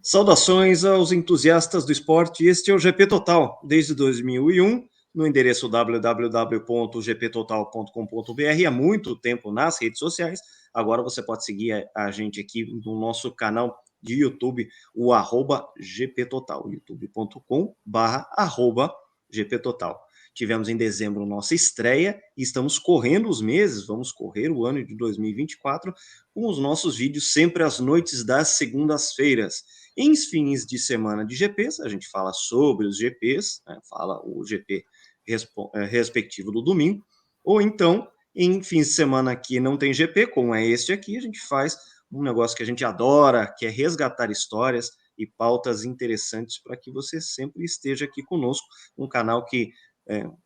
Saudações aos entusiastas do esporte, este é o GP Total, desde 2001, no endereço www.gptotal.com.br, há muito tempo nas redes sociais. Agora você pode seguir a gente aqui no nosso canal de YouTube, o @GPTotal, youtube.com/GPTotal. Tivemos em dezembro nossa estreia e estamos correndo os meses, vamos correr o ano de 2024 com os nossos vídeos sempre às noites das segundas-feiras. Em fins de semana de GPs, a gente fala sobre os GPs, né, fala o GP respectivo do domingo, ou então, em fins de semana que não tem GP, como é este aqui, a gente faz um negócio que a gente adora, que é resgatar histórias e pautas interessantes para que você sempre esteja aqui conosco, um canal que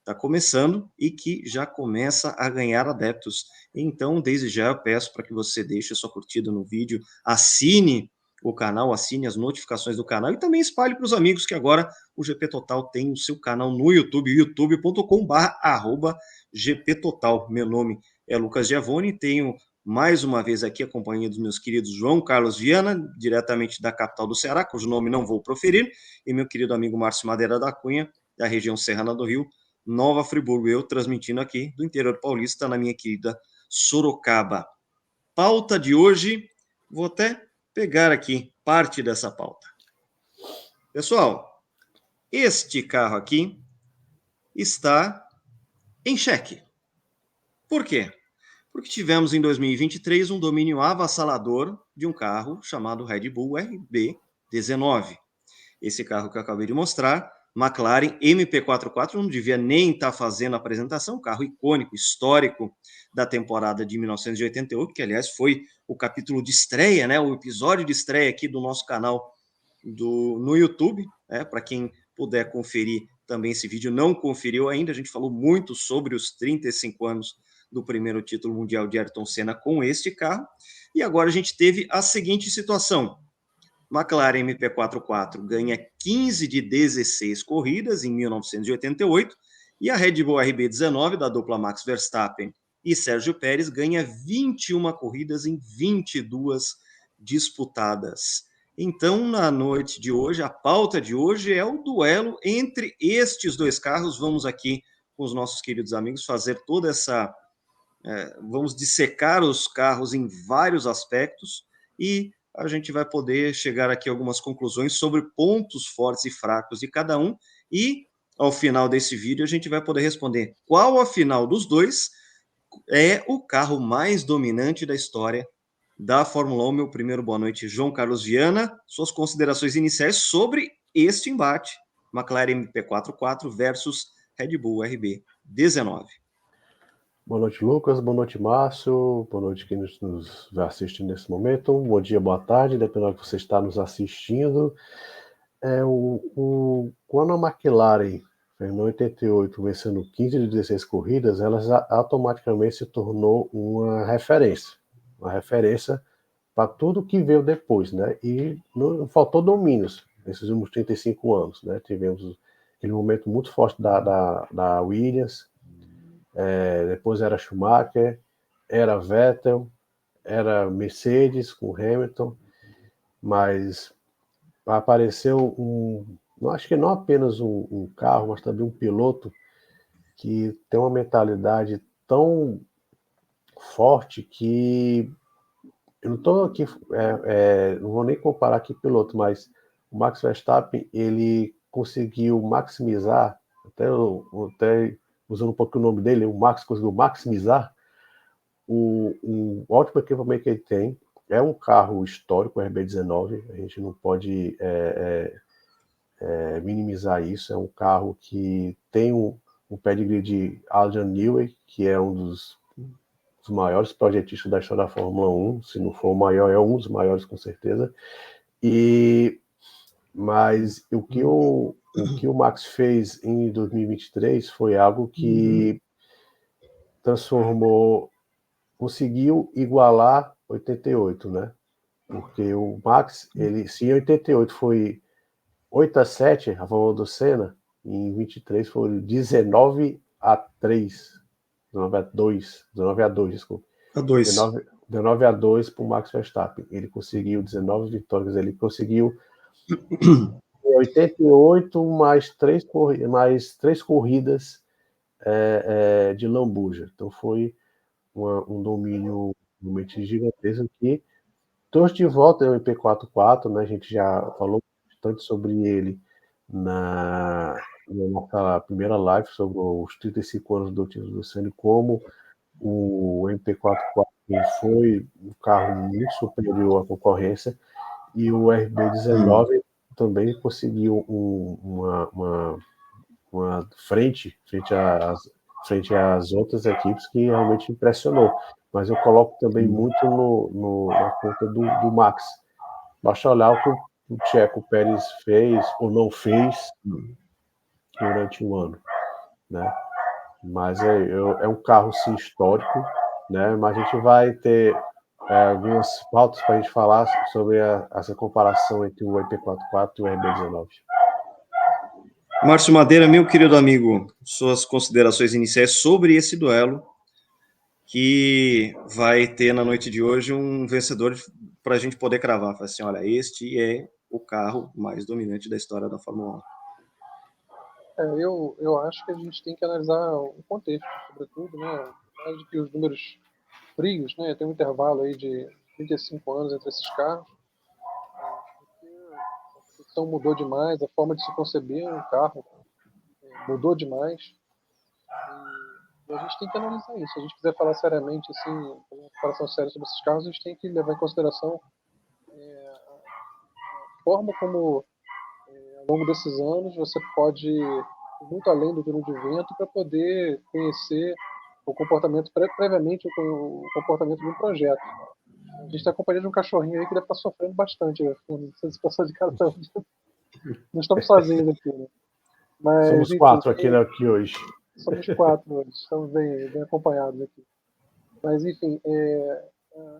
está começando e que já começa a ganhar adeptos. Então, desde já eu peço para que você deixe a sua curtida no vídeo, assine o canal, assine as notificações do canal e também espalhe para os amigos que agora o GP Total tem o seu canal no YouTube, youtube.com/GPTotal. Meu nome é Lucas Giavone, tenho mais uma vez aqui a companhia dos meus queridos João Carlos Viana, diretamente da capital do Ceará, cujo nome não vou proferir, e meu querido amigo Márcio Madeira da Cunha, da região serrana do Rio, Nova Friburgo, eu transmitindo aqui do interior paulista, na minha querida Sorocaba. Pauta de hoje, vou até pegar aqui parte dessa pauta. Pessoal, este carro aqui está em xeque. Por quê? Porque tivemos em 2023 um domínio avassalador de um carro chamado Red Bull RB19. Esse carro que eu acabei de mostrar, McLaren MP44, não devia nem estar fazendo a apresentação, carro icônico, histórico da temporada de 1988, que aliás foi o capítulo de estreia, né, o episódio de estreia aqui do nosso canal no YouTube, para quem puder conferir também esse vídeo, não conferiu ainda, a gente falou muito sobre os 35 anos do primeiro título mundial de Ayrton Senna com este carro, e agora a gente teve a seguinte situação: McLaren MP44 ganha 15 de 16 corridas em 1988 e a Red Bull RB19 da dupla Max Verstappen e Sérgio Pérez ganha 21 corridas em 22 disputadas. Então, na noite de hoje, a pauta de hoje é o duelo entre estes dois carros. Vamos aqui com os nossos queridos amigos fazer toda essa... vamos dissecar os carros em vários aspectos e a gente vai poder chegar aqui a algumas conclusões sobre pontos fortes e fracos de cada um e, ao final desse vídeo, a gente vai poder responder qual, afinal dos dois, é o carro mais dominante da história da Fórmula 1. Meu primeiro boa noite, João Carlos Viana. Suas considerações iniciais sobre este embate, McLaren MP44 versus Red Bull RB19. Boa noite, Lucas. Boa noite, Márcio. Boa noite quem nos vai assistir nesse momento. Bom dia, boa tarde, dependendo do que você está nos assistindo. Quando a McLaren em 88 vencendo 15 de 16 corridas, ela automaticamente se tornou uma referência para tudo que veio depois, né? E não faltou domínios nesses últimos 35 anos, né? Tivemos aquele momento muito forte da Williams, depois era Schumacher, era Vettel, era Mercedes com Hamilton, mas apareceu acho que não apenas um carro, mas também um piloto que tem uma mentalidade tão forte que eu não estou aqui, não vou nem comparar aqui piloto, mas o Max Verstappen, ele conseguiu maximizar, até usando um pouco o nome dele, o Max conseguiu maximizar o ótimo equipamento que ele tem. É um carro histórico, o RB19, a gente não pode minimizar isso. É um carro que tem um pedigree de Adrian Newey, que é um dos maiores projetistas da história da Fórmula 1, se não for o maior, é um dos maiores com certeza. Mas o que o Max fez em 2023 foi algo que conseguiu igualar 88, né? Porque o Max, se em 88 foi 8-7 a favor do Senna. Em 23 foi 19-3. 19-2, desculpa. A 2. 19-2 para o Max Verstappen. Ele conseguiu 19 vitórias, ele conseguiu 88 mais 3 corridas de lambuja. Então foi um domínio realmente gigantesco que trouxe de volta o MP44, né? A gente já falou bastante sobre ele na nossa primeira live sobre os 35 anos do título do Senna, como o MP44 foi um carro muito superior à concorrência, e o RB19 também conseguiu uma frente às outras equipes que realmente impressionou. Mas eu coloco também muito na conta do Max. Basta olhar o que o Checo Pérez fez ou não fez durante um ano, né? Mas é um carro, sim, histórico, né? Mas a gente vai ter algumas pautas para a gente falar sobre essa comparação entre o MP44 e o RB19. Márcio Madeira, meu querido amigo, suas considerações iniciais sobre esse duelo que vai ter na noite de hoje um vencedor para a gente poder cravar. Fala assim, olha, este é o carro mais dominante da história da Fórmula 1. Eu acho que a gente tem que analisar o contexto, sobretudo, né? Mais do que os números frios, né? Tem um intervalo aí de 35 anos entre esses carros. A competição mudou demais, a forma de se conceber um carro mudou demais. E a gente tem que analisar isso. Se a gente quiser falar seriamente, assim, uma comparação séria sobre esses carros, a gente tem que levar em consideração a forma como, ao longo desses anos, você pode ir muito além do túnel de vento para poder conhecer o comportamento, previamente o comportamento de um projeto. A gente está acompanhando um cachorrinho aí que deve estar sofrendo bastante, né? Essa situação de cada um. Não estamos sozinhos aqui, né? Mas, somos enfim, 4 aqui hoje. Somos 4 hoje, estamos bem acompanhados aqui. Mas, enfim,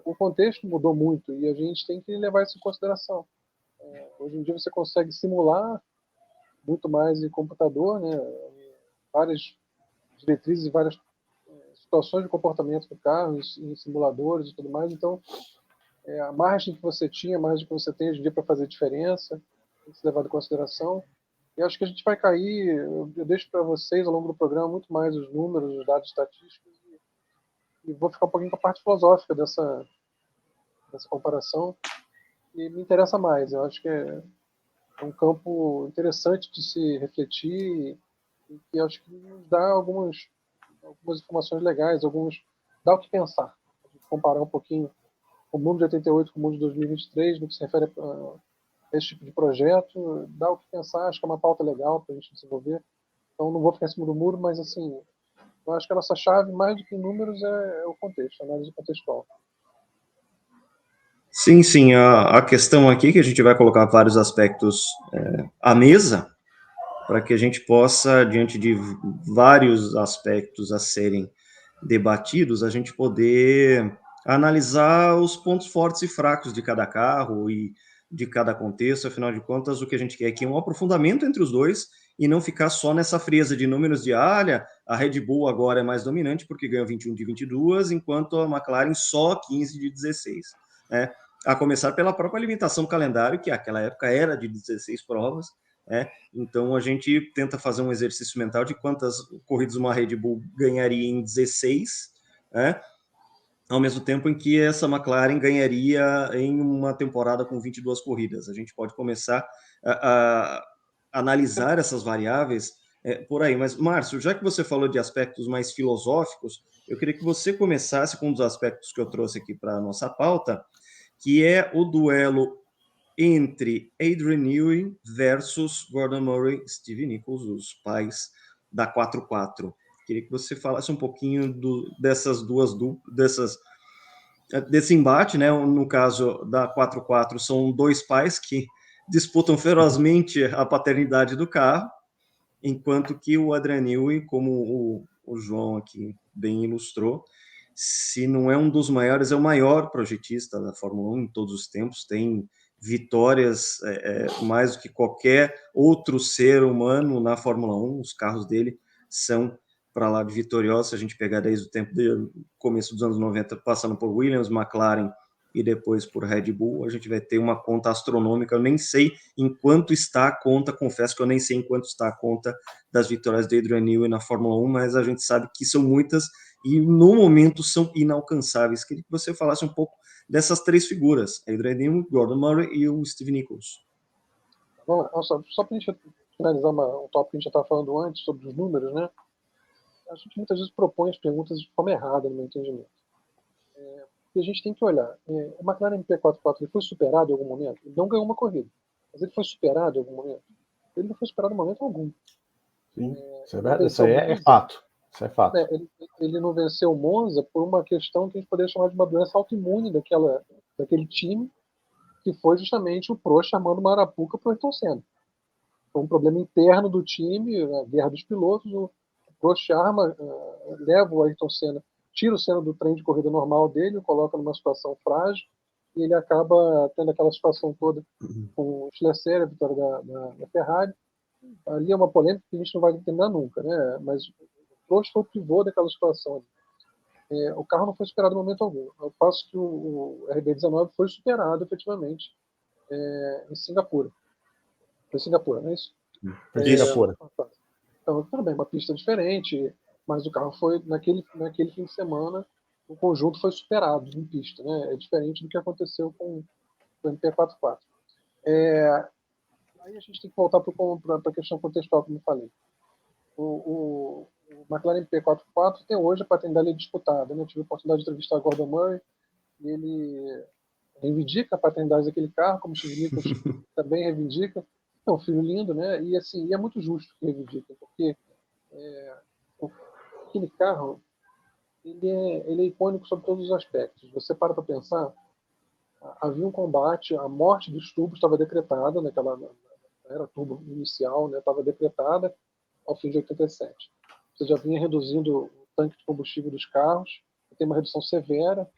o contexto mudou muito e a gente tem que levar isso em consideração. Hoje em dia você consegue simular muito mais em computador, né? Várias diretrizes e várias situações de comportamento do carro, em simuladores e tudo mais. Então, a margem que você tinha, a margem que você tem hoje em dia para fazer diferença, tem que ser levado em consideração. E acho que a gente vai cair, eu deixo para vocês ao longo do programa muito mais os números, os dados estatísticos, e vou ficar um pouquinho com a parte filosófica dessa comparação, e me interessa mais. Eu acho que é um campo interessante de se refletir, e que acho que nos dá algumas informações legais, dá o que pensar. Comparar um pouquinho o mundo de 88 com o mundo de 2023, no que se refere a esse tipo de projeto, dá o que pensar, acho que é uma pauta legal para a gente desenvolver. Então não vou ficar em cima do muro, mas assim, eu acho que a nossa chave, mais do que números, é o contexto, a análise contextual. Sim, a questão aqui é que a gente vai colocar vários aspectos à mesa para que a gente possa, diante de vários aspectos a serem debatidos, a gente poder analisar os pontos fortes e fracos de cada carro e de cada contexto. Afinal de contas, o que a gente quer aqui é um aprofundamento entre os dois e não ficar só nessa frieza de números de, olha, a Red Bull agora é mais dominante porque ganhou 21 de 22, enquanto a McLaren só 15 de 16, né? A começar pela própria limitação do calendário, que naquela época era de 16 provas, né? Então a gente tenta fazer um exercício mental de quantas corridas uma Red Bull ganharia em 16, né? Ao mesmo tempo em que essa McLaren ganharia em uma temporada com 22 corridas. A gente pode começar a analisar essas variáveis por aí. Mas, Márcio, já que você falou de aspectos mais filosóficos, eu queria que você começasse com um dos aspectos que eu trouxe aqui para a nossa pauta, que é o duelo entre Adrian Newey versus Gordon Murray e Steve Nichols, os pais da 4-4. Queria que você falasse um pouquinho desse embate, né? No caso da 4-4, são dois pais que disputam ferozmente a paternidade do carro, enquanto que o Adrian Newey, como o João aqui bem ilustrou, se não é um dos maiores, é o maior projetista da Fórmula 1 em todos os tempos, tem vitórias mais do que qualquer outro ser humano na Fórmula 1. Os carros dele são para lá de vitoriosos. Se a gente pegar desde o tempo do começo dos anos 90, passando por Williams, McLaren e depois por Red Bull, a gente vai ter uma conta astronômica. Eu nem sei em quanto está a conta, confesso que eu nem sei em quanto está a conta das vitórias de Adrian Newey na Fórmula 1, mas a gente sabe que são muitas e no momento são inalcançáveis. Queria que você falasse um pouco dessas três figuras, Adrian Newey, Gordon Murray e o Steve Nichols. Bom, só para a gente finalizar um tópico que a gente já estava falando antes, sobre os números, né? A gente muitas vezes propõe as perguntas de forma errada, no meu entendimento. E a gente tem que olhar. O McLaren MP44 ele foi superado em algum momento? Ele não ganhou uma corrida, mas ele foi superado em algum momento? Ele não foi superado em momento algum. Sim, isso aí é fato. Isso é fato. Ele não venceu o Monza por uma questão que a gente poderia chamar de uma doença autoimune daquele time, que foi justamente o Prost chamando o Marapuca para o Ayrton Senna. Foi um problema interno do time, a guerra dos pilotos, o Prost leva o Ayrton Senna, tira o Senna do trem de corrida normal dele, o coloca numa situação frágil, e ele acaba tendo aquela situação toda com o Schlesser, a vitória da Ferrari. Ali é uma polêmica que a gente não vai terminar nunca, né? Mas o Prost foi o pivô daquela situação. O carro não foi superado em momento algum. Ao passo que o RB19 foi superado, efetivamente, em Singapura. Foi Singapura, não é isso? Singapura. Então, tudo bem, uma pista diferente, mas o carro foi, naquele fim de semana, o conjunto foi superado em pista, né? É diferente do que aconteceu com o MP44. Aí a gente tem que voltar para a questão contextual, como eu falei. O McLaren MP44 tem hoje a paternidade disputada, né? Eu tive a oportunidade de entrevistar o Gordon Murray, e ele reivindica a paternidade daquele carro, como o Steve Nichols também reivindica. É um filho lindo, né? E assim, é muito justo que reivindica, porque aquele carro ele é icônico sobre todos os aspectos. Você para pensar, havia um combate, a morte dos tubos estava decretada naquela era turbo inicial, né? Estava decretada ao fim de 87. Você já vinha reduzindo o tanque de combustível dos carros, tem uma redução severa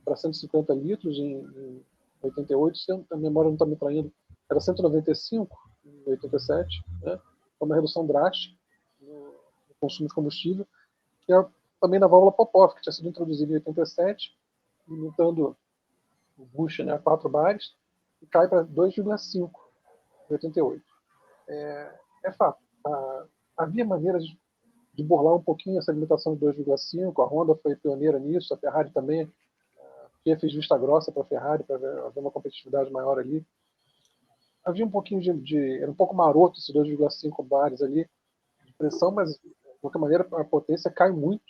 para 150 litros em 88, se a memória não está me traindo, era 195 em 87, né? Foi uma redução drástica no consumo de combustível, que é também na válvula Popov, que tinha sido introduzida em 87, limitando o bush, né, a 4 bares, e cai para 2,5 em 88. É fato. Havia maneiras de burlar um pouquinho essa limitação de 2,5, a Honda foi pioneira nisso, a Ferrari também, que fez vista grossa para a Ferrari, para haver uma competitividade maior ali. Havia um pouquinho era um pouco maroto esses 2,5 bares ali de pressão, mas de qualquer maneira a potência cai muito.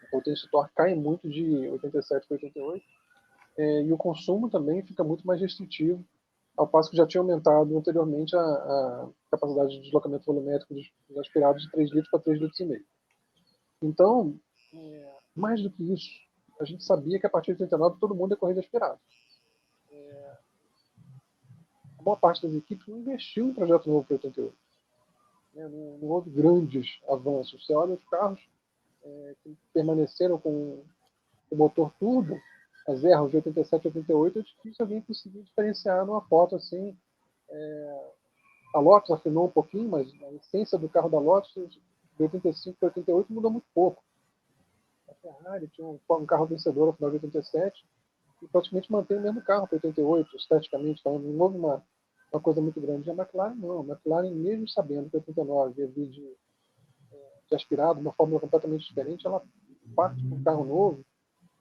A potência do torque cai muito de 87 para 88. E o consumo também fica muito mais restritivo, ao passo que já tinha aumentado anteriormente a capacidade de deslocamento volumétrico dos aspirados de 3 litros para 3,5 litros. Então, mais do que isso, a gente sabia que a partir de 89 todo mundo ia correr de aspirado. A boa parte das equipes não investiu em projeto novo para 88. Não houve grandes avanços. Você olha os carros que permaneceram com o motor turbo, as erros de 87 e 88, é difícil alguém conseguir diferenciar numa foto assim. A Lotus afinou um pouquinho, mas a essência do carro da Lotus de 85 para 88 mudou muito pouco. A Ferrari tinha um carro vencedor no final de 87 e praticamente mantém o mesmo carro para 88, esteticamente falando. Não houve uma coisa muito grande. A McLaren não. A McLaren, mesmo sabendo que 89 havia de aspirado, uma fórmula completamente diferente, ela parte para um carro novo.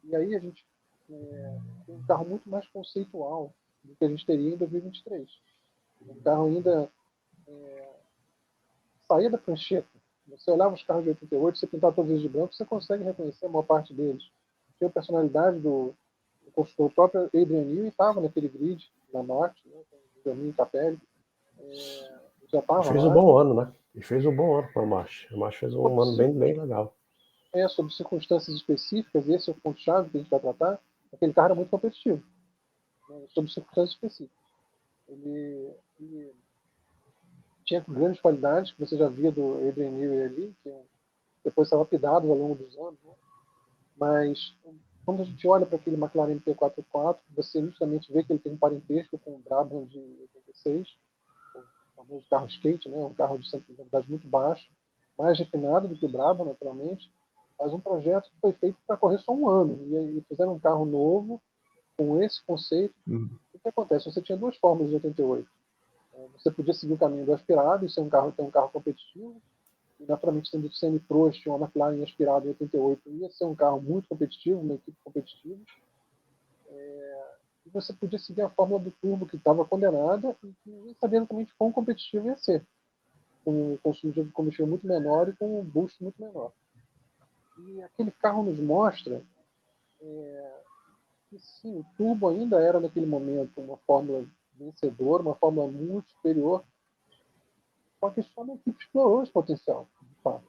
E aí a gente tem um carro muito mais conceitual do que a gente teria em 2023. Um carro ainda saía da prancheta. Você olhava os carros de 88, você pintava todos eles de branco, você consegue reconhecer a maior parte deles. Tinha a personalidade do construtor, o próprio Adrian Newey estava naquele grid, na Norte, né, com o Benjamin Capelli. Já estava fez lá. Um bom ano, né? E fez um bom ano com a March. A March fez um ano bem legal. Sobre circunstâncias específicas, esse é o ponto-chave que a gente vai tratar. Aquele carro era muito competitivo, né, sobre circunstâncias específicas. Ele tinha grandes qualidades, que você já via do Adrian Newey ali, que depois são lapidados ao longo dos anos, né? Mas quando a gente olha para aquele McLaren MP44, você nitidamente vê que ele tem um parentesco com o Brabham de 86, o famoso carro skate, né? Um carro de centro de gravidade muito baixo, mais refinado do que o Brabham, naturalmente, mas um projeto que foi feito para correr só um ano, e fizeram um carro novo, com esse conceito. O que acontece? Você tinha duas fórmulas de 88. Você podia seguir o caminho do aspirado e ter um carro competitivo, e naturalmente sendo semi-prost, uma McLaren aspirada em 88 ia ser um carro muito competitivo, uma equipe competitiva. E você podia seguir a fórmula do turbo que estava condenada e que ninguém sabia exatamente quão competitivo ia ser, com um consumo de combustível muito menor e com um boost muito menor. E aquele carro nos mostra que sim, o turbo ainda era naquele momento uma fórmula vencedora, uma fórmula muito superior, só que só uma equipe explorou esse potencial, de fato.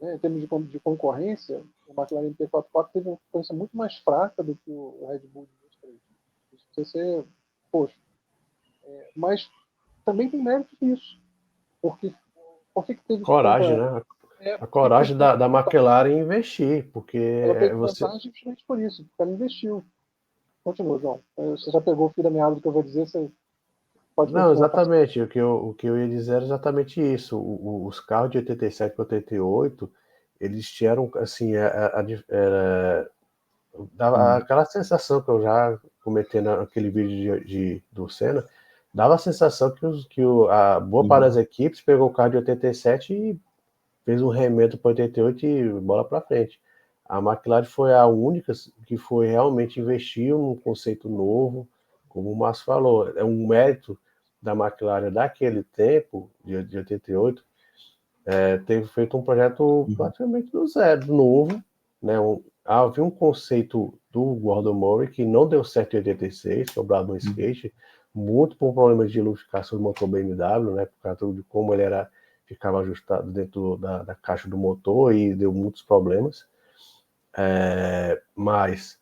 Em termos de concorrência, o McLaren P44 teve uma concorrência muito mais fraca do que o Red Bull de 23. Isso precisa ser posto. Mas também tem mérito nisso. Porque, por que teve Coragem, tanta. né? A Por que teve coragem tanta da McLaren em investir, porque Ela teve você. vantagem justamente por isso, porque ela investiu. Continua, João. Você já pegou o fio da meada do que eu vou dizer, você pode Não, continuar. exatamente. O que eu ia dizer era exatamente isso. Os carros de 87 para 88, eles tinham, assim, dava aquela sensação que eu já comentei naquele vídeo do Senna, dava a sensação a boa parte das equipes pegou o carro de 87 e fez um remédio para 88 e bola para frente. A McLaren foi a única que foi realmente investiu num conceito novo, como o Márcio falou. É um mérito da McLaren daquele tempo, de 88, ter feito um projeto praticamente do zero, novo. Né? Havia um conceito do Gordon Murray que não deu certo em 86, que é o Brabham Skate, muito por problemas de lubrificação do motor BMW, né? Por causa de como ele ficava ajustado dentro da caixa do motor e deu muitos problemas. Mas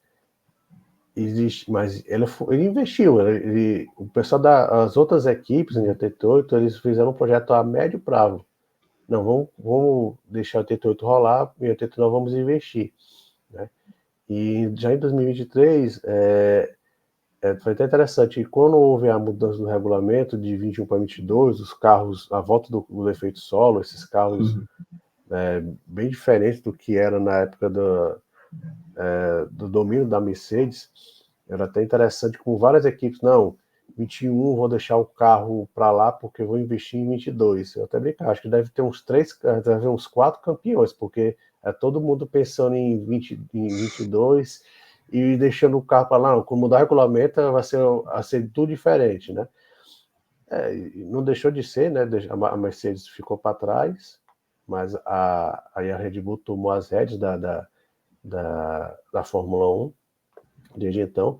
ele investiu. O pessoal das outras equipes em 88, eles fizeram um projeto a médio prazo. Não, vamos deixar o 88 rolar, em 89 vamos investir. Né? E já em 2023, foi até interessante, quando houve a mudança do regulamento de 21 para 22, os carros, a volta do efeito solo, esses carros bem diferentes do que era na época do domínio da Mercedes, era até interessante com várias equipes, não, 21 vou deixar o carro para lá porque vou investir em 22. Eu até brincar, acho que deve ter uns 4 campeões, porque é todo mundo pensando em 22 e deixando o carro para lá. Não, quando mudar o regulamento vai ser tudo diferente, né? Não deixou de ser, né? A Mercedes ficou para trás, mas aí a Red Bull tomou as rédeas da Fórmula 1 desde então.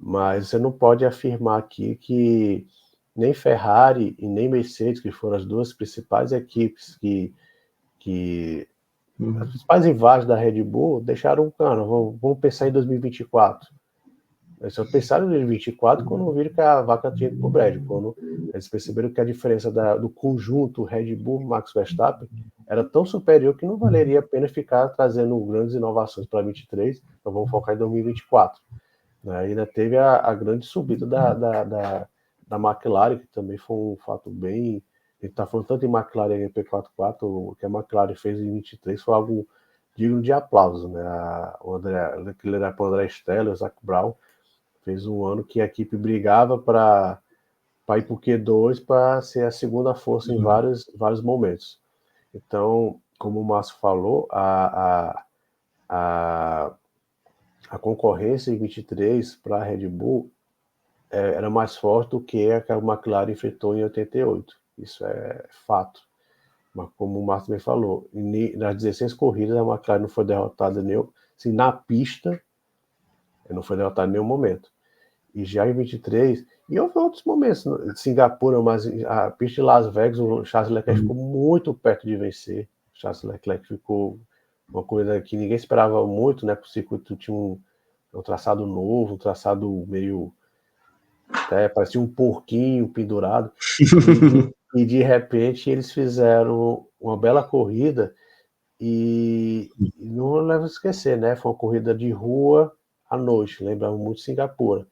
Mas você não pode afirmar aqui que nem Ferrari e nem Mercedes, que foram as duas principais equipes as principais rivais da Red Bull, deixaram, cara, vamos pensar em 2024. Eles só pensaram em 2024 quando viram que a vaca tinha ido pro brejo, quando eles perceberam que a diferença do conjunto Red Bull Max Verstappen era tão superior que não valeria a pena ficar trazendo grandes inovações para 23, então vamos focar em 2024. Ainda teve a grande subida da McLaren, que também foi um fato bem. A gente está falando tanto em McLaren e MP44, o que a McLaren fez em 23 foi algo digno de aplauso. Né? Aquele era para o André Stella, o Zac Brown, fez um ano que a equipe brigava para ir para o Q2 para ser a segunda força em vários momentos. Então, como o Márcio falou, a concorrência em 23 para a Red Bull era mais forte do que a McLaren enfrentou em 88. Isso é fato. Mas como o Márcio também falou, nas 16 corridas a McLaren não foi derrotada assim, na pista, não foi derrotada em nenhum momento. E já em 23, e houve outros momentos, Singapura, mas a pista de Las Vegas, o Charles Leclerc ficou muito perto de vencer. O Charles Leclerc ficou uma coisa que ninguém esperava muito, né? Porque o circuito tinha um traçado novo, um traçado meio parecia um porquinho pendurado. E de repente eles fizeram uma bela corrida E não leva a esquecer, né? Foi uma corrida de rua à noite, lembrava muito Singapura.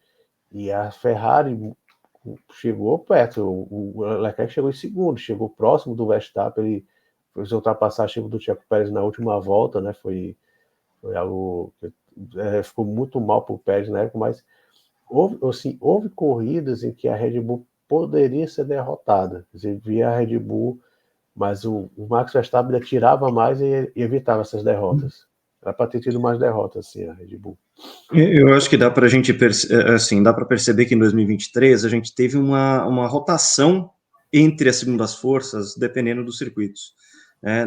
E a Ferrari chegou perto, o Leclerc chegou em segundo, chegou próximo do Verstappen, ele fez ultrapassagem do Checo Pérez na última volta, né? Foi algo que ficou muito mal para o Pérez na época, mas houve corridas em que a Red Bull poderia ser derrotada. Você via a Red Bull, mas o Max Verstappen tirava mais e evitava essas derrotas. Era para ter tido mais derrotas, assim, a Red Bull. Eu acho que dá para a gente assim, dá para perceber que em 2023 a gente teve uma rotação entre as segundas forças, dependendo dos circuitos.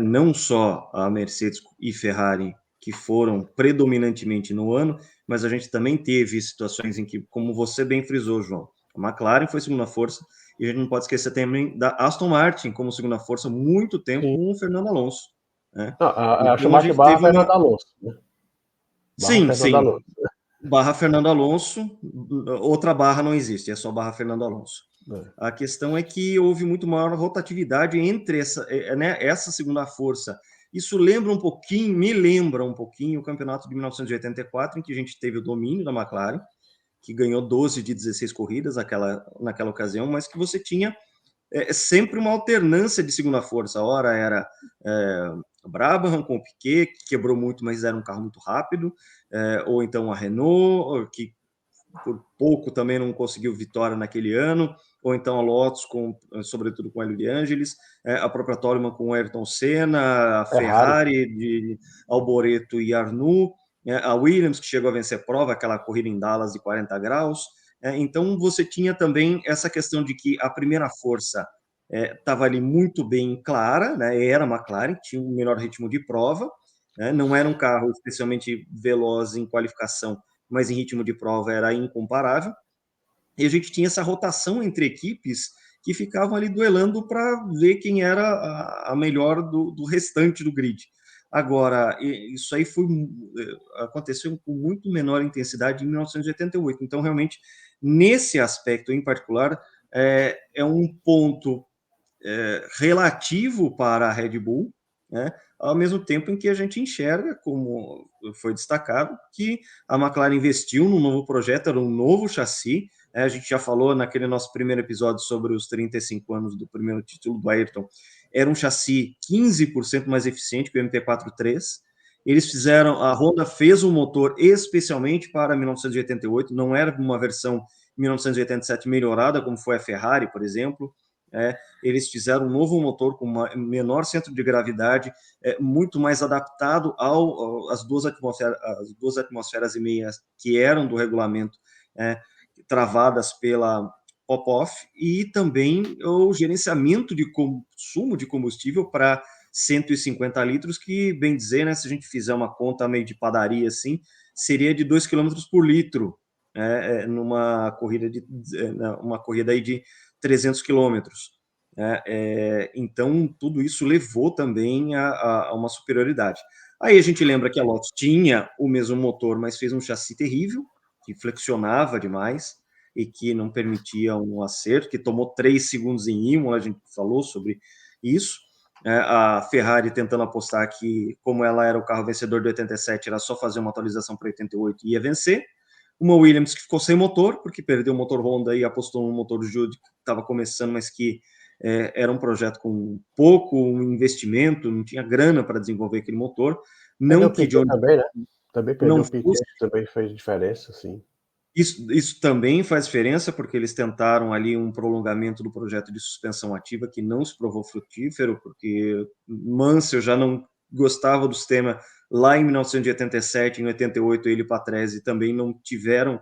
Não só a Mercedes e Ferrari, que foram predominantemente no ano, mas a gente também teve situações em que, como você bem frisou, João, a McLaren foi segunda força, e a gente não pode esquecer também da Aston Martin como segunda força muito tempo Sim. com o Fernando Alonso. A Então a Schumacher gente barra teve Fernando Alonso. Né? Barra Sim, Fernando sim. Alonso. Barra Fernando Alonso, outra barra não existe, é só barra Fernando Alonso. A questão é que houve muito maior rotatividade entre essa segunda força. Isso me lembra um pouquinho o campeonato de 1984, em que a gente teve o domínio da McLaren, que ganhou 12 de 16 corridas naquela ocasião, mas que você tinha sempre uma alternância de segunda força. Ora era Brabham com o Piquet, que quebrou muito, mas era um carro muito rápido, ou então a Renault, que por pouco também não conseguiu vitória naquele ano, ou então a Lotus, sobretudo com a Hélio de Angelis, a própria Toleman com o Ayrton Senna, a Ferrari de Alboreto e Arnoux, a Williams, que chegou a vencer prova, aquela corrida em Dallas de 40 graus. Então, você tinha também essa questão de que a primeira força estava ali muito bem clara, né? Era a McLaren, tinha um melhor ritmo de prova, né? Não era um carro especialmente veloz em qualificação, mas em ritmo de prova era incomparável. E a gente tinha essa rotação entre equipes que ficavam ali duelando para ver quem era a melhor do restante do grid. Agora, isso aí aconteceu com muito menor intensidade em 1988. Então, realmente, nesse aspecto em particular, é um ponto relativo para a Red Bull, né? Ao mesmo tempo em que a gente enxerga, como foi destacado, que a McLaren investiu num novo projeto, era um novo chassi. A gente já falou naquele nosso primeiro episódio sobre os 35 anos do primeiro título do Ayrton. Era um chassi 15% mais eficiente que o MP4-3. A Honda fez um motor especialmente para 1988, não era uma versão 1987 melhorada, como foi a Ferrari, por exemplo. Eles fizeram um novo motor com menor centro de gravidade, muito mais adaptado às 2,5 atmosferas que eram do regulamento, travadas pela pop-off, e também o gerenciamento de consumo de combustível para 150 litros, que, bem dizer, né, se a gente fizer uma conta meio de padaria assim, seria de 2 km por litro, numa corrida aí de 300 quilômetros. Então, tudo isso levou também a uma superioridade. Aí a gente lembra que a Lotus tinha o mesmo motor, mas fez um chassi terrível, que flexionava demais e que não permitia um acerto, que tomou 3 segundos em Imola, a gente falou sobre isso. A Ferrari tentando apostar que, como ela era o carro vencedor de 87, era só fazer uma atualização para 88 e ia vencer. Uma Williams que ficou sem motor, porque perdeu o motor Honda e apostou no motor Jude, que estava começando, mas que era um projeto com pouco investimento, não tinha grana para desenvolver aquele motor. Perdeu Não o que Piquet John também, né? Também perdeu não o Piquet, fosse. também fez diferença, sim. Isso também faz diferença, porque eles tentaram ali um prolongamento do projeto de suspensão ativa que não se provou frutífero, porque Mansell já não gostava do sistema lá em 1987, em 88 ele e Patrese também não tiveram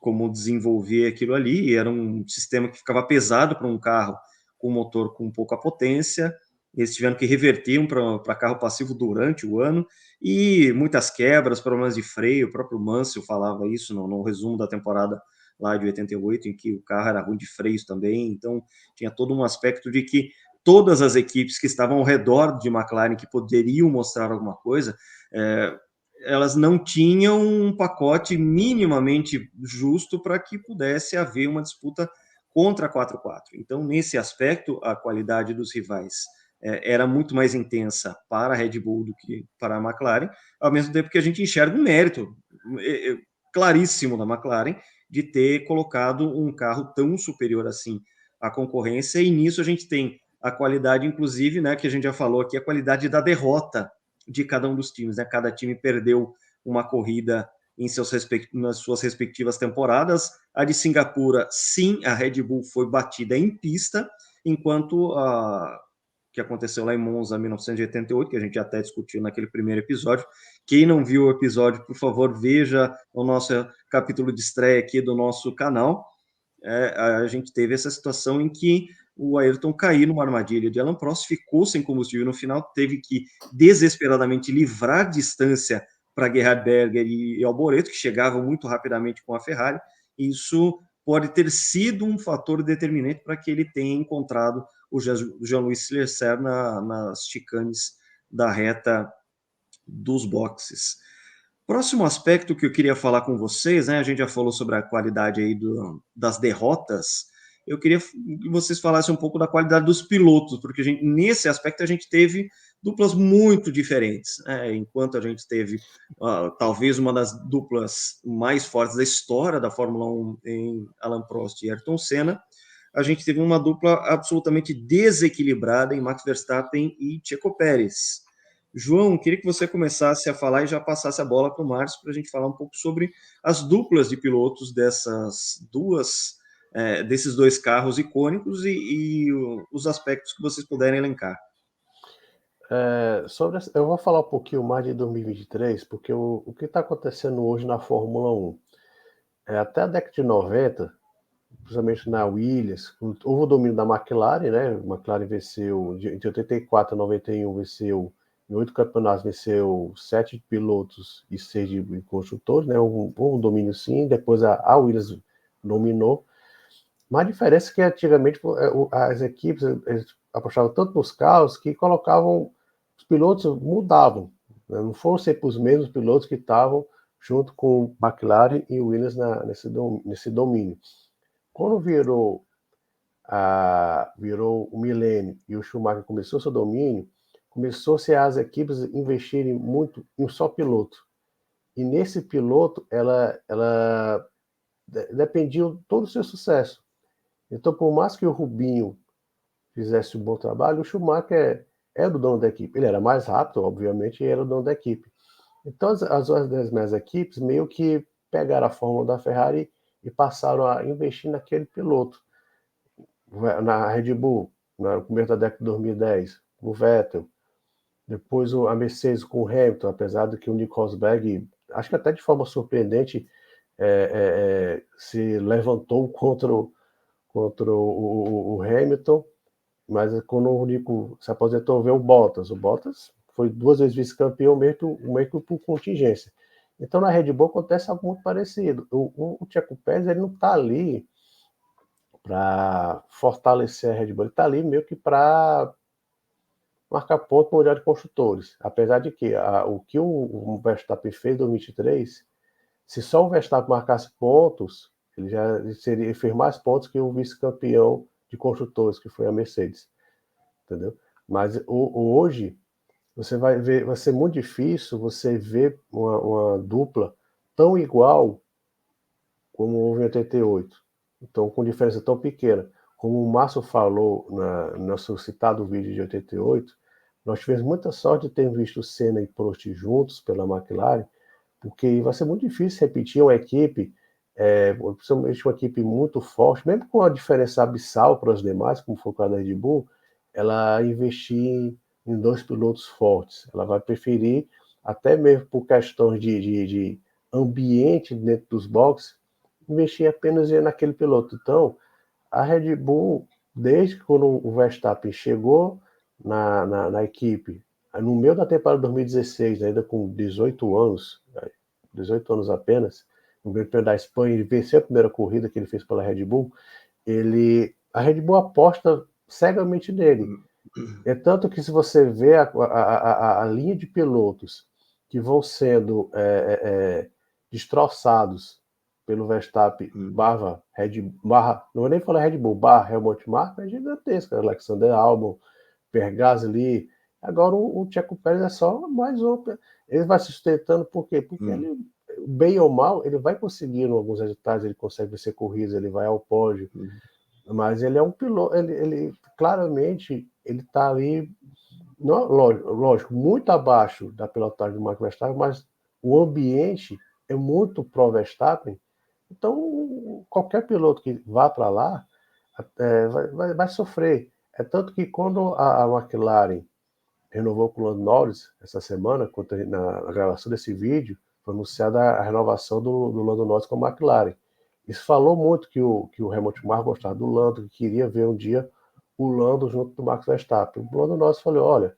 como desenvolver aquilo ali, e era um sistema que ficava pesado para um carro com motor com pouca potência. Eles tiveram que reverter para carro passivo durante o ano, e muitas quebras, problemas de freio. O próprio Mansell falava isso no resumo da temporada lá de 88, em que o carro era ruim de freios também. Então, tinha todo um aspecto de que todas as equipes que estavam ao redor de McLaren, que poderiam mostrar alguma coisa, elas não tinham um pacote minimamente justo para que pudesse haver uma disputa contra a 4x4. Então, nesse aspecto, a qualidade dos rivais era muito mais intensa para a Red Bull do que para a McLaren, ao mesmo tempo que a gente enxerga um mérito claríssimo da McLaren de ter colocado um carro tão superior assim à concorrência, e nisso a gente tem a qualidade, inclusive, né, que a gente já falou aqui, a qualidade da derrota de cada um dos times, né? Cada time perdeu uma corrida nas suas respectivas temporadas. A de Singapura, sim, a Red Bull foi batida em pista, enquanto a que aconteceu lá em Monza, 1988, que a gente até discutiu naquele primeiro episódio. Quem não viu o episódio, por favor, veja o nosso capítulo de estreia aqui do nosso canal. A gente teve essa situação em que o Ayrton caiu numa armadilha de Alan Prost, ficou sem combustível no final, teve que desesperadamente livrar distância para Gerhard Berger e Alboreto, que chegavam muito rapidamente com a Ferrari. Isso pode ter sido um fator determinante para que ele tenha encontrado o Jean-Louis Leclerc nas chicanes da reta dos boxes. Próximo aspecto que eu queria falar com vocês, né? A gente já falou sobre a qualidade aí das derrotas. Eu queria que vocês falassem um pouco da qualidade dos pilotos, porque nesse aspecto a gente teve duplas muito diferentes. Enquanto a gente teve talvez uma das duplas mais fortes da história da Fórmula 1 em Alain Prost e Ayrton Senna, a gente teve uma dupla absolutamente desequilibrada em Max Verstappen e Checo Pérez. João, queria que você começasse a falar e já passasse a bola para o Márcio para a gente falar um pouco sobre as duplas de pilotos desses dois carros icônicos e os aspectos que vocês puderem elencar. Eu vou falar um pouquinho mais de 2023, porque o que está acontecendo hoje na Fórmula 1 até a década de 90, principalmente na Williams, houve o domínio da McLaren, né? A McLaren venceu, entre 84 e 91, venceu em 8 campeonatos, venceu 7 pilotos e 6 de construtores, né? Houve um domínio sim, depois a Williams dominou. Mas a diferença é que antigamente as equipes apostavam tanto nos carros que colocavam, os pilotos mudavam, né? Não foram sempre os mesmos pilotos que estavam junto com McLaren e Williams nesse domínio. Quando virou o milênio e o Schumacher começou seu domínio, começou-se as equipes investirem muito em um só piloto. E nesse piloto, ela dependia todo o seu sucesso. Então, por mais que o Rubinho fizesse um bom trabalho, o Schumacher era o dono da equipe. Ele era mais rápido, obviamente, e era o dono da equipe. Então, as demais equipes meio que pegaram a fórmula da Ferrari e passaram a investir naquele piloto. Na Red Bull, no começo da década de 2010, o Vettel. Depois a Mercedes com o Hamilton, apesar de que o Nico Rosberg, acho que até de forma surpreendente, se levantou contra o Hamilton, mas quando o Nico se aposentou, veio o Bottas. O Bottas foi 2 vezes vice-campeão, meio que por contingência. Então na Red Bull acontece algo muito parecido. O Checo Pérez, ele não está ali para fortalecer a Red Bull, ele está ali meio que para marcar ponto no Mundial de Construtores. Apesar de que o que o Verstappen fez em 2023, se só o Verstappen marcasse pontos, ele fez mais pontos que o vice-campeão de construtores, que foi a Mercedes. Entendeu? Mas hoje, você vai ver, vai ser muito difícil você ver uma dupla tão igual como houve em 88. Então, com diferença tão pequena. Como o Márcio falou no nosso citado vídeo de 88, nós tivemos muita sorte de ter visto Senna e Prost juntos pela McLaren, porque vai ser muito difícil repetir uma equipe, principalmente uma equipe muito forte, mesmo com a diferença abissal para os demais, como foi o caso da Red Bull, ela investir em 2 pilotos fortes. Ela vai preferir, até mesmo por questões de ambiente dentro dos boxes, investir apenas naquele piloto. Então, a Red Bull, desde quando o Verstappen chegou na equipe, no meio da temporada de 2016, ainda com 18 anos apenas, no Grande Prêmio da Espanha, ele venceu a primeira corrida que ele fez pela Red Bull, a Red Bull aposta cegamente nele. É tanto que se você vê a linha de pilotos que vão sendo destroçados pelo Verstappen não vou nem falar Red Bull, Helmut Marko é gigantesca. Alexander Albon, Gasly. Agora o Checo Pérez é só mais outro. Ele vai se sustentando por quê? Porque ele, bem ou mal, ele vai conseguindo alguns resultados, ele consegue vencer corridas, ele vai ao pódio. Mas ele é um piloto, ele claramente ele está ali, não, lógico, muito abaixo da pilotagem do Max Verstappen, mas o ambiente é muito pro Verstappen. Então, qualquer piloto que vá para lá vai sofrer. É tanto que quando a McLaren renovou com o Lando Norris essa semana, na gravação desse vídeo, foi anunciada a renovação do Lando Norris com a McLaren. Isso falou muito que o Helmut Marko gostava do Lando, que queria ver um dia o Lando junto do Max Verstappen. O Lando Norris falou, olha,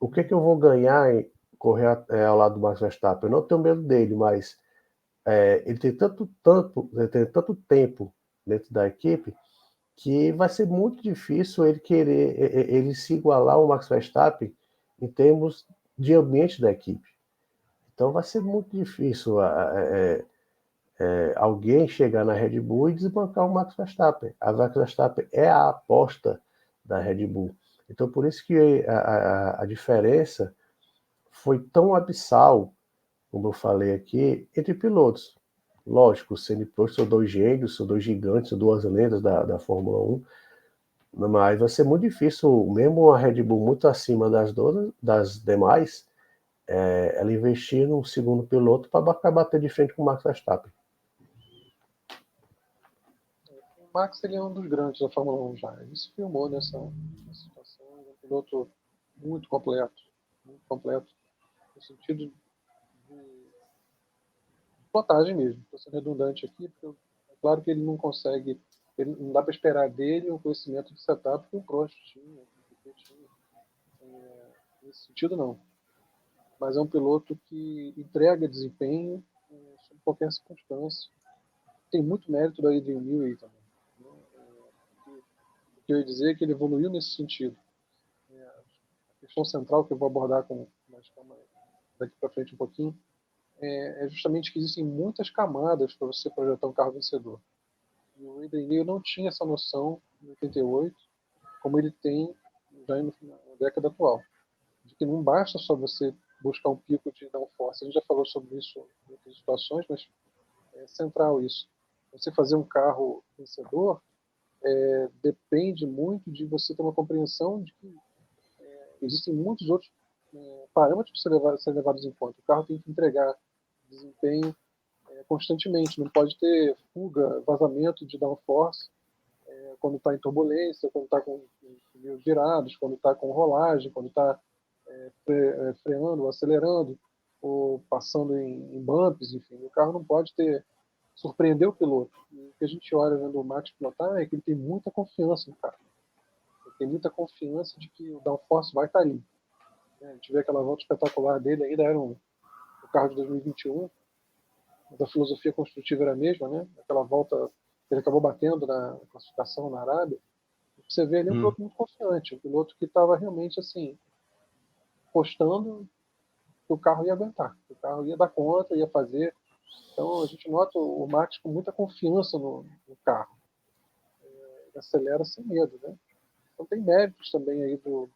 o que eu vou ganhar em correr ao lado do Max Verstappen? Eu não tenho medo dele, mas ele tem tanto tempo dentro da equipe que vai ser muito difícil ele se igualar ao Max Verstappen em termos de ambiente da equipe. Então vai ser muito difícil alguém chegar na Red Bull e desbancar o Max Verstappen. A Max Verstappen é a aposta da Red Bull. Então por isso que a diferença foi tão abissal, como eu falei aqui, entre pilotos. Lógico, os são dois gênios, são dois gigantes, são duas lendas da Fórmula 1, mas vai ser muito difícil, mesmo a Red Bull muito acima das demais, ela investir num segundo piloto para bater de frente com o Max Verstappen. O Max ele é um dos grandes da Fórmula 1 já. Ele se filmou nessa situação. É um piloto muito completo, no sentido de pilotagem mesmo. Estou sendo redundante aqui, porque é claro que ele não consegue, não dá para esperar dele um conhecimento de setup que o Prost tinha, que o Piquet tinha. Nesse sentido, não. Mas é um piloto que entrega desempenho sob qualquer circunstância. Tem muito mérito da Adrian Newey também. O que eu ia dizer é que ele evoluiu nesse sentido. A questão central que eu vou abordar com mais calma daqui para frente um pouquinho é justamente que existem muitas camadas para você projetar um carro vencedor. E o Adrian Newey não tinha essa noção em 88, como ele tem já na década atual. De que não basta só você buscar um pico de downforce. A gente já falou sobre isso em outras situações, mas é central isso. Você fazer um carro vencedor depende muito de você ter uma compreensão de que existem muitos outros parâmetros para serem levados em conta. O carro tem que entregar desempenho constantemente, não pode ter fuga, vazamento de downforce quando está em turbulência, quando está com pneus virados, quando está com rolagem, quando está freando, acelerando, ou passando em bumps, enfim. O carro não pode surpreender o piloto. E o que a gente olha vendo o Max pilotar é que ele tem muita confiança no carro. Ele tem muita confiança de que o downforce vai estar ali. A gente vê aquela volta espetacular dele, ainda era o carro de 2021, mas a filosofia construtiva era a mesma, né? Aquela volta que ele acabou batendo na classificação na Arábia. Você vê ali um piloto muito confiante, um piloto que estava realmente assim, apostando que o carro ia aguentar, que o carro ia dar conta, ia fazer. Então a gente nota o Max com muita confiança no carro. Ele acelera sem medo, né? Então tem méritos também aí do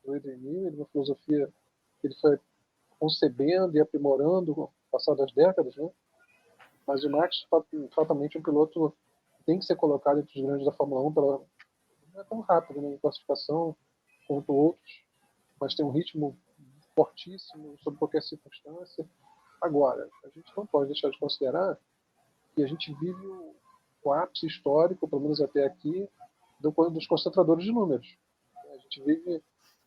Adrian Newey, uma filosofia que ele foi concebendo e aprimorando com o passar das décadas, né? Mas o Max, fatalmente, um piloto que tem que ser colocado entre os grandes da Fórmula 1 não é tão rápido, né, em classificação quanto outros, mas tem um ritmo fortíssimo sob qualquer circunstância. Agora, a gente não pode deixar de considerar que a gente vive o ápice histórico, pelo menos até aqui, dos concentradores de números. A gente vive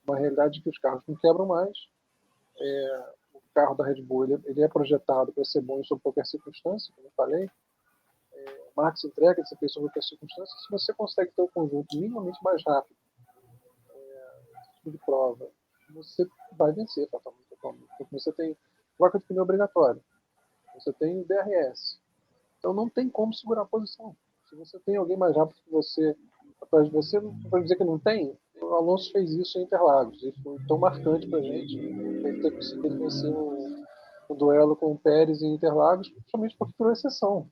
uma realidade que os carros não quebram mais. O carro da Red Bull ele é projetado para ser bom sob qualquer circunstância, como eu falei. O Max entrega essa pessoa sob qualquer circunstância. Se você consegue ter o conjunto minimamente mais rápido, tipo de prova, você vai vencer fatalmente. Porque você tem troca de pneu obrigatória, você tem DRS. Então não tem como segurar a posição. Se você tem alguém mais rápido que você atrás de você, não pode dizer que não tem. O Alonso fez isso em Interlagos e foi tão marcante para a gente ele ter conseguido vencer um duelo com o Pérez em Interlagos, principalmente porque foi uma exceção.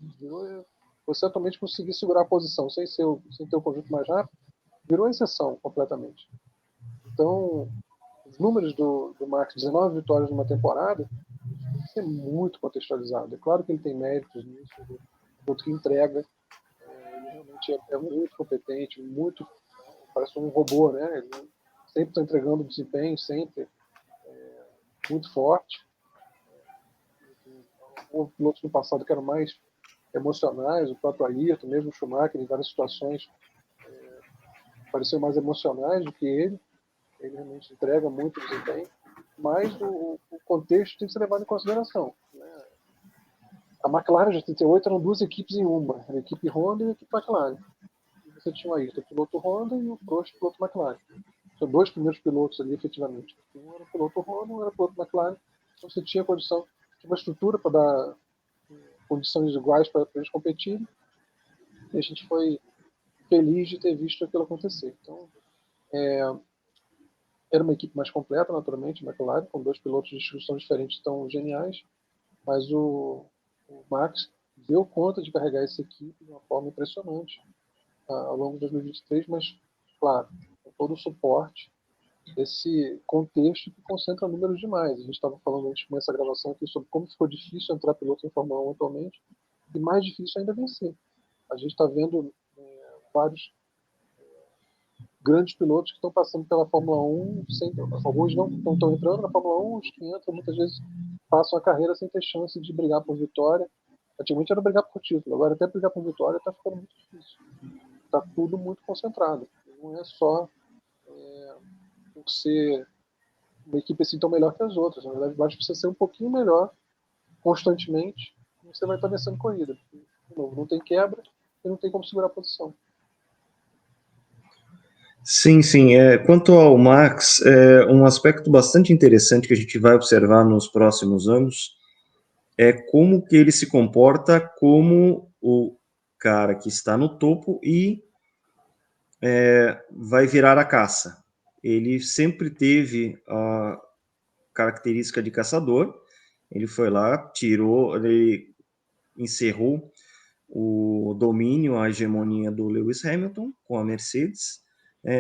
Você atualmente conseguir segurar a posição sem ter o conjunto mais rápido, virou exceção completamente. Então, os números do Max, 19 vitórias numa temporada, tem que ser muito contextualizado. É claro que ele tem méritos nisso, ele é outro que entrega, ele realmente é muito competente, muito, parece um robô, né? Ele sempre está entregando desempenho, sempre muito forte. Houve pilotos no passado que eram mais emocionais, o próprio Ayrton, mesmo o Schumacher, em várias situações, pareciam mais emocionais do que ele. Ele realmente entrega muito desempenho, mas o contexto tem que ser levado em consideração, né? A McLaren de 88 eram duas equipes em uma, a equipe Honda e a equipe McLaren. E você tinha aí o piloto Honda e o Prost, piloto McLaren. São dois primeiros pilotos ali, efetivamente. Um era o piloto Honda, um era o piloto McLaren. Então você tinha condição, tinha uma estrutura para dar condições iguais para eles competirem. E a gente foi feliz de ter visto aquilo acontecer. Então, era uma equipe mais completa, naturalmente, McLaren, com dois pilotos de instruções diferentes tão geniais, mas o Max deu conta de carregar essa equipe de uma forma impressionante ao longo de 2023, mas, claro, com todo o suporte desse contexto que concentra números demais. A gente estava falando antes de começar a gravação aqui sobre como ficou difícil entrar piloto em Fórmula 1 atualmente, e mais difícil ainda vencer. A gente está vendo vários grandes pilotos que estão passando pela Fórmula 1, alguns não estão entrando na Fórmula 1, os que entram muitas vezes passam a carreira sem ter chance de brigar por vitória. Antigamente era brigar por título, agora até brigar por vitória está ficando muito difícil. Está tudo muito concentrado. Não é só por ser uma equipe assim tão melhor que as outras. Na verdade, basta você ser um pouquinho melhor constantemente e você vai estar vencendo corrida. De novo, não tem quebra e não tem como segurar a posição. Sim, sim. Quanto ao Max, um aspecto bastante interessante que a gente vai observar nos próximos anos é como que ele se comporta como o cara que está no topo e vai virar a caça. Ele sempre teve a característica de caçador. Ele foi lá, ele encerrou o domínio, a hegemonia do Lewis Hamilton com a Mercedes,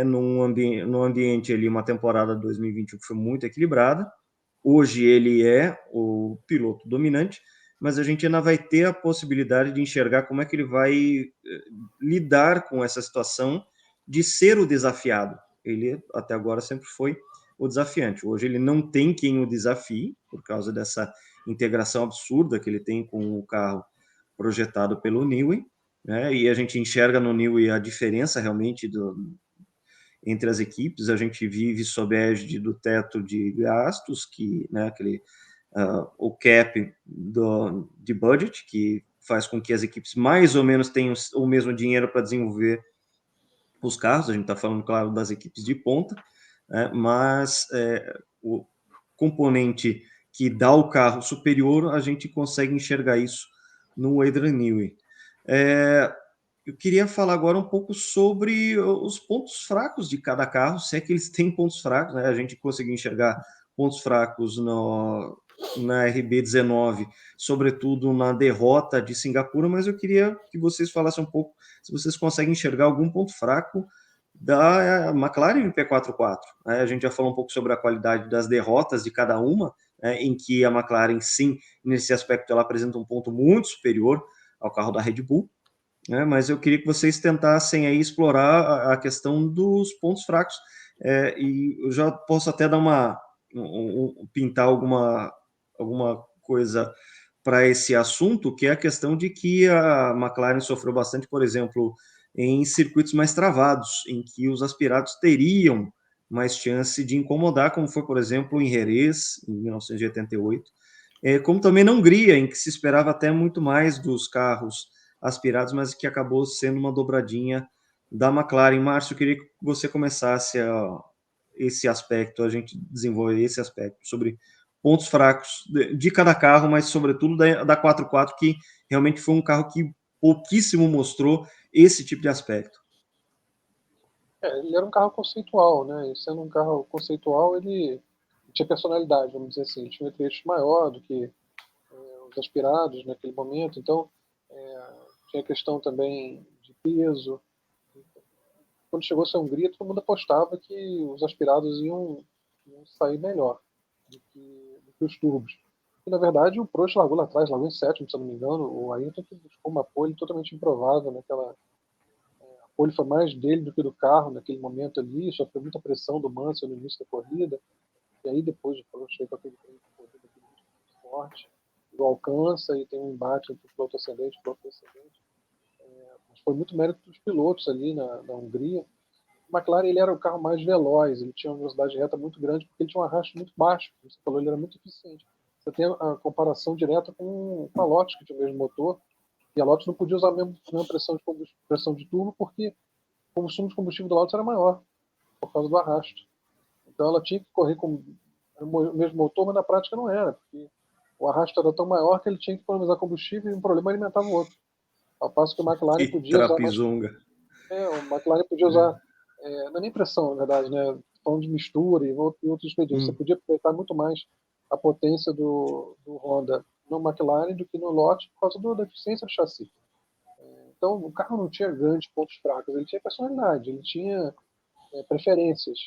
num ambiente ali, uma temporada 2021 que foi muito equilibrada. Hoje ele é o piloto dominante, mas a gente ainda vai ter a possibilidade de enxergar como é que ele vai lidar com essa situação de ser o desafiado. Ele até agora sempre foi o desafiante. Hoje ele não tem quem o desafie, por causa dessa integração absurda que ele tem com o carro projetado pelo Newey, né? E a gente enxerga no Newey a diferença realmente entre as equipes. A gente vive sob a égide do teto de gastos, que, né, o cap de budget, que faz com que as equipes mais ou menos tenham o mesmo dinheiro para desenvolver os carros. A gente está falando, claro, das equipes de ponta, né, mas o componente que dá o carro superior, a gente consegue enxergar isso no Adrian Newey. Eu queria falar agora um pouco sobre os pontos fracos de cada carro, se é que eles têm pontos fracos, né? A gente conseguiu enxergar pontos fracos na RB19, sobretudo na derrota de Singapura, mas eu queria que vocês falassem um pouco se vocês conseguem enxergar algum ponto fraco da McLaren P44. Né? A gente já falou um pouco sobre a qualidade das derrotas de cada uma, né, em que a McLaren, sim, nesse aspecto, ela apresenta um ponto muito superior ao carro da Red Bull, né, mas eu queria que vocês tentassem aí explorar a questão dos pontos fracos, e eu já posso até dar pintar alguma coisa para esse assunto, que é a questão de que a McLaren sofreu bastante, por exemplo, em circuitos mais travados, em que os aspirados teriam mais chance de incomodar, como foi, por exemplo, em Jerez, em 1988, como também na Hungria, em que se esperava até muito mais dos carros aspirados, mas que acabou sendo uma dobradinha da McLaren. Márcio, eu queria que você começasse esse aspecto, a gente desenvolver esse aspecto sobre pontos fracos de cada carro, mas sobretudo da 44, que realmente foi um carro que pouquíssimo mostrou esse tipo de aspecto. Ele era um carro conceitual, né? E sendo um carro conceitual, ele tinha personalidade, vamos dizer assim. Tinha um trecho maior do que os aspirados naquele momento. Então, tinha questão também de peso. quando chegou-se a Hungria, todo mundo apostava que os aspirados iam sair melhor do que os turbos. E, na verdade, o Prost largou lá atrás, largou em sétimo, se eu não me engano. O Ayrton que buscou uma pole totalmente improvável naquela... A pole foi mais dele do que do carro naquele momento ali, sofreu muita pressão do Mansell no início da corrida. E aí depois o Prost veio com aquele treino de corrida, aquele ritmo muito forte, o alcança e tem um embate entre o piloto ascendente e o piloto descendente. Mas foi muito mérito dos pilotos ali na Hungria. O McLaren ele era o carro mais veloz, ele tinha uma velocidade reta muito grande porque ele tinha um arrasto muito baixo, como você falou, ele era muito eficiente. Você tem a comparação direta com a Lotus, que tinha o mesmo motor, e a Lotus não podia usar a mesma pressão de turbo porque o consumo de combustível da Lotus era maior, por causa do arrasto. Então ela tinha que correr com o mesmo motor, mas na prática não era, porque o arrasto era tão maior que ele tinha que economizar combustível e um problema alimentava o outro. Ao passo que o McLaren Que podia usar mais... trapizonga. o McLaren podia usar... não é nem pressão, na verdade, né? Falando de mistura e outros expedientes. Você podia aproveitar muito mais a potência do Honda no McLaren do que no Lotus por causa da eficiência do chassi. Então, o carro não tinha grandes pontos fracos, ele tinha personalidade, ele tinha preferências.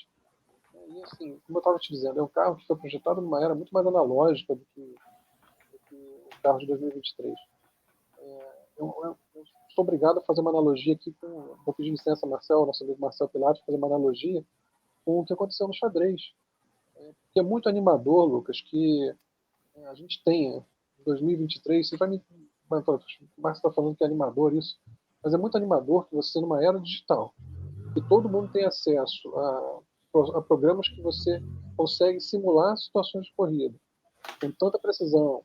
E assim, como eu estava te dizendo, é um carro que foi projetado numa era muito mais analógica do que o carro de 2023. Eu sou obrigado a fazer uma analogia aqui vou pedir licença, Marcel, nosso amigo Marcel Pilato, fazer uma analogia com o que aconteceu no xadrez. Que é muito animador, Lucas, que a gente tenha em 2023, você vai me falar, o Marcos está falando que é animador isso, mas é muito animador que você, numa era digital, que todo mundo tem acesso a programas que você consegue simular situações de corrida com tanta precisão,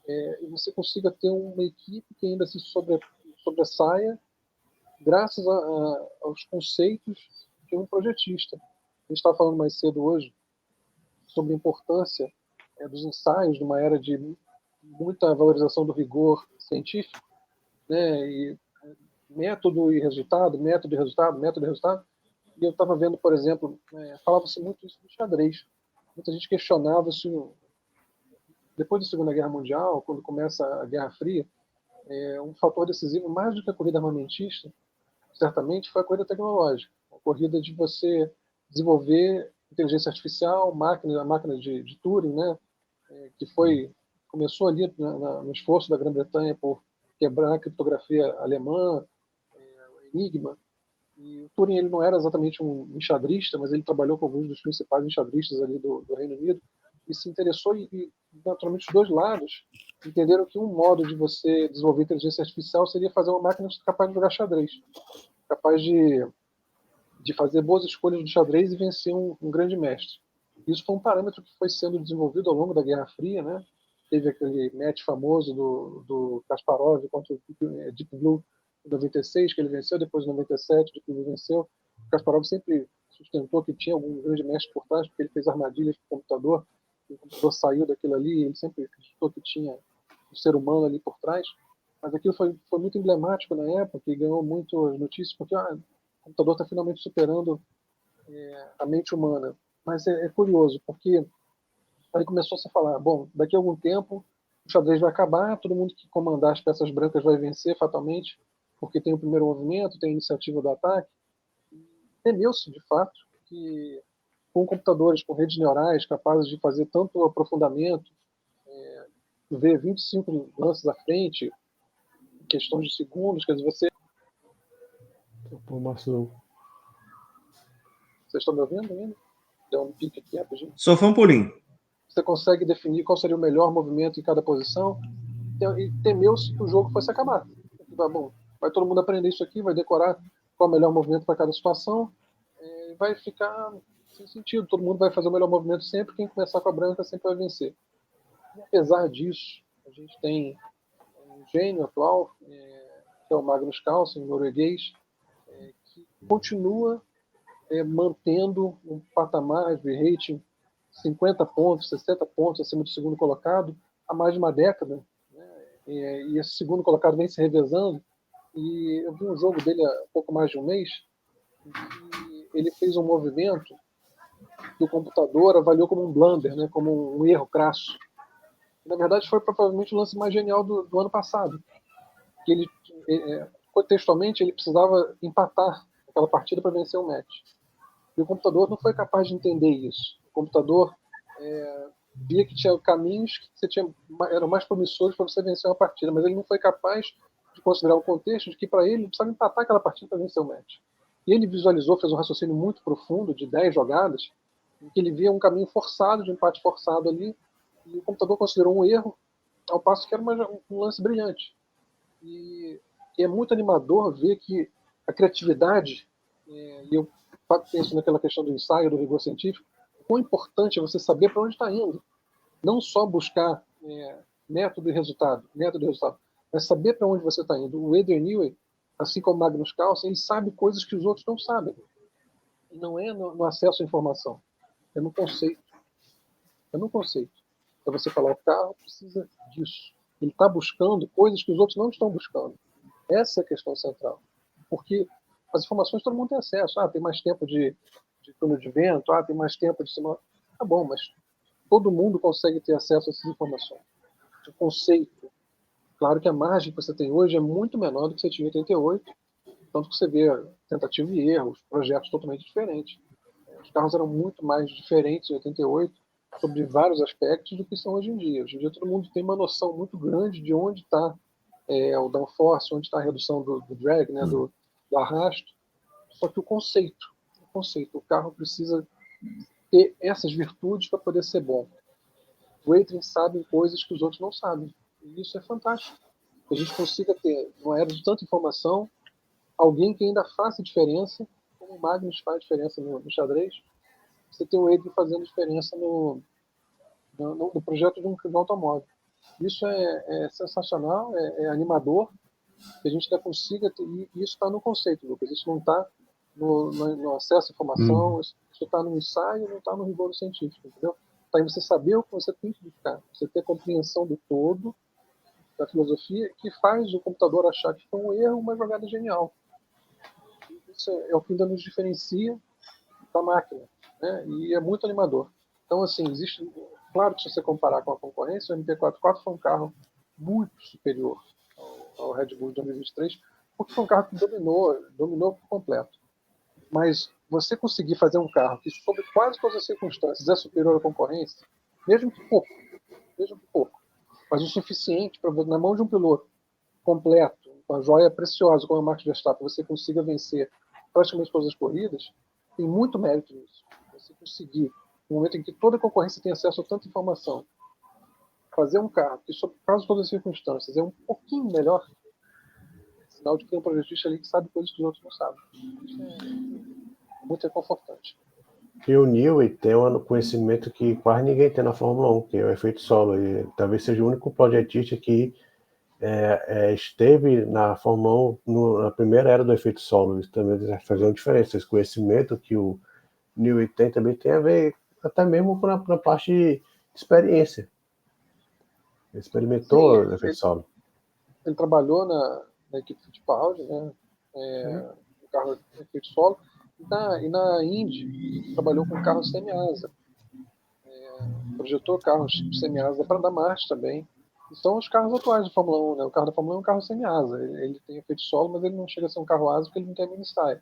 e você consiga ter uma equipe que ainda se sobressaia graças aos conceitos de um projetista. A gente estava falando mais cedo hoje sobre a importância dos ensaios numa era de muita valorização do rigor científico, né? E método e resultado, método e resultado, método e resultado. E eu estava vendo, por exemplo, falava-se muito isso do xadrez. Muita gente questionava se, depois da Segunda Guerra Mundial, quando começa a Guerra Fria, um fator decisivo, mais do que a corrida armamentista, certamente foi a corrida tecnológica. A corrida de você desenvolver inteligência artificial, a máquina de Turing, né, que começou ali no esforço da Grã-Bretanha por quebrar a criptografia alemã, o Enigma. E o Turing ele não era exatamente um enxadrista, mas ele trabalhou com alguns dos principais enxadristas ali do Reino Unido e se interessou e naturalmente os dois lados entenderam que um modo de você desenvolver inteligência artificial seria fazer uma máquina capaz de jogar xadrez, capaz de fazer boas escolhas do xadrez e vencer um grande mestre. Isso foi um parâmetro que foi sendo desenvolvido ao longo da Guerra Fria, né? Teve aquele match famoso do Kasparov contra o Deep Blue em 96, que ele venceu, depois em 97, Deep Blue venceu. O Kasparov sempre sustentou que tinha algum grande mestre por trás, porque ele fez armadilhas para o computador, e o computador saiu daquilo ali, ele sempre acreditou que tinha um ser humano ali por trás. Mas aquilo foi muito emblemático na época e ganhou muitas notícias, porque o computador está finalmente superando a mente humana. Mas é curioso, porque aí começou -se a falar, bom, daqui a algum tempo o xadrez vai acabar, todo mundo que comandar as peças brancas vai vencer fatalmente, porque tem o primeiro movimento, tem a iniciativa do ataque. Temeu-se, de fato, que com computadores, com redes neurais capazes de fazer tanto aprofundamento, ver 25 lances à frente, em questões de segundos, quer dizer, Pô, Marcelo. Vocês estão me ouvindo ainda? Deu um pique aqui, rapidinho. Só foi um pulinho. Você consegue definir qual seria o melhor movimento em cada posição, e temeu-se que o jogo fosse acabar. Tá bom, vai todo mundo aprender isso aqui, vai decorar qual é o melhor movimento para cada situação, e vai ficar sem sentido. Todo mundo vai fazer o melhor movimento sempre, quem começar com a branca sempre vai vencer. E apesar disso, a gente tem um gênio atual, que é o Magnus Carlsen, norueguês, que continua mantendo um patamar de rating 50 pontos, 60 pontos acima do segundo colocado há mais de uma década, né? E esse segundo colocado vem se revezando. E eu vi um jogo dele há pouco mais de um mês, e ele fez um movimento que o computador avaliou como um blunder, né? Como um erro crasso. E, na verdade, foi provavelmente o lance mais genial do ano passado. Que contextualmente, ele precisava empatar aquela partida para vencer um match. E o computador não foi capaz de entender isso. O computador via que tinha caminhos que eram mais promissores para você vencer uma partida, mas ele não foi capaz de considerar o contexto de que para ele precisava empatar aquela partida para vencer o match. E ele visualizou, fez um raciocínio muito profundo de 10 jogadas, em que ele via um caminho forçado, de empate forçado ali, e o computador considerou um erro, ao passo que era um lance brilhante. E é muito animador ver que a criatividade, e eu penso naquela questão do ensaio, do rigor científico, quão importante é você saber para onde está indo. Não só buscar método e resultado, mas saber para onde você está indo. O Adrian Newey, assim como o Magnus Carlsen, ele sabe coisas que os outros não sabem. E não é no acesso à informação, é no conceito. É no conceito. Para você falar, o carro precisa disso. Ele está buscando coisas que os outros não estão buscando. Essa é a questão central. Porque as informações todo mundo tem acesso. Tem mais tempo de túnel de vento, tem mais tempo de cima. Tá bom, mas todo mundo consegue ter acesso a essas informações. O conceito. Claro que a margem que você tem hoje é muito menor do que você tinha em 88, tanto que você vê tentativa e erros, projetos totalmente diferentes. Os carros eram muito mais diferentes em 88, sobre vários aspectos, do que são hoje em dia. Hoje em dia todo mundo tem uma noção muito grande de onde está o downforce, onde está a redução do drag, né, do arrasto. Só que o conceito, o carro precisa ter essas virtudes para poder ser bom. O Adrian sabe coisas que os outros não sabem. E isso é fantástico. Que a gente consiga ter, numa era de tanta informação, alguém que ainda faça diferença, como o Magnus faz diferença no xadrez. Você tem o Adrian fazendo diferença no projeto de um automóvel. Isso é sensacional, é animador, que a gente ainda consiga ter, e isso está no conceito, Lucas. Isso não está no acesso à informação, isso está no ensaio, não está no rigor científico, entendeu? Está em você saber o que você tem que buscar, você ter compreensão do todo, da filosofia, que faz o computador achar que foi um erro, uma jogada genial. Isso é o que ainda nos diferencia da máquina, né? E é muito animador. Então, assim, existe... Claro que se você comparar com a concorrência, o MP44 foi um carro muito superior ao Red Bull de 2023, porque foi um carro que dominou por completo. Mas você conseguir fazer um carro que, sob quase todas as circunstâncias, é superior à concorrência, mesmo que pouco, mas o suficiente para, na mão de um piloto completo, uma joia preciosa como a Max Verstappen, você consiga vencer praticamente todas as corridas, tem muito mérito nisso. Você conseguir, no momento em que toda a concorrência tem acesso a tanta informação, fazer um carro que, sob quase todas as circunstâncias, é um pouquinho melhor, é sinal de que tem um projetista ali que sabe coisas que os outros não sabem. Isso é muito reconfortante. E o Newey tem um conhecimento que quase ninguém tem na Fórmula 1, que é o efeito solo. E talvez seja o único projetista que esteve na Fórmula 1 na primeira era do efeito solo. Isso também vai fazer uma diferença. Esse conhecimento que o Newey tem também tem a ver até mesmo na parte de experiência. Ele experimentou o efeito solo. Ele trabalhou na equipe Fittipaldi, né? No carro de efeito solo. E na Indy, trabalhou com carro semi-asa. Projetou carros semi-asa para dar marcha também. E são os carros atuais da Fórmula 1, né? O carro da Fórmula 1 é um carro semi-asa. Ele tem efeito solo, mas ele não chega a ser um carro asa porque ele não tem mini-style.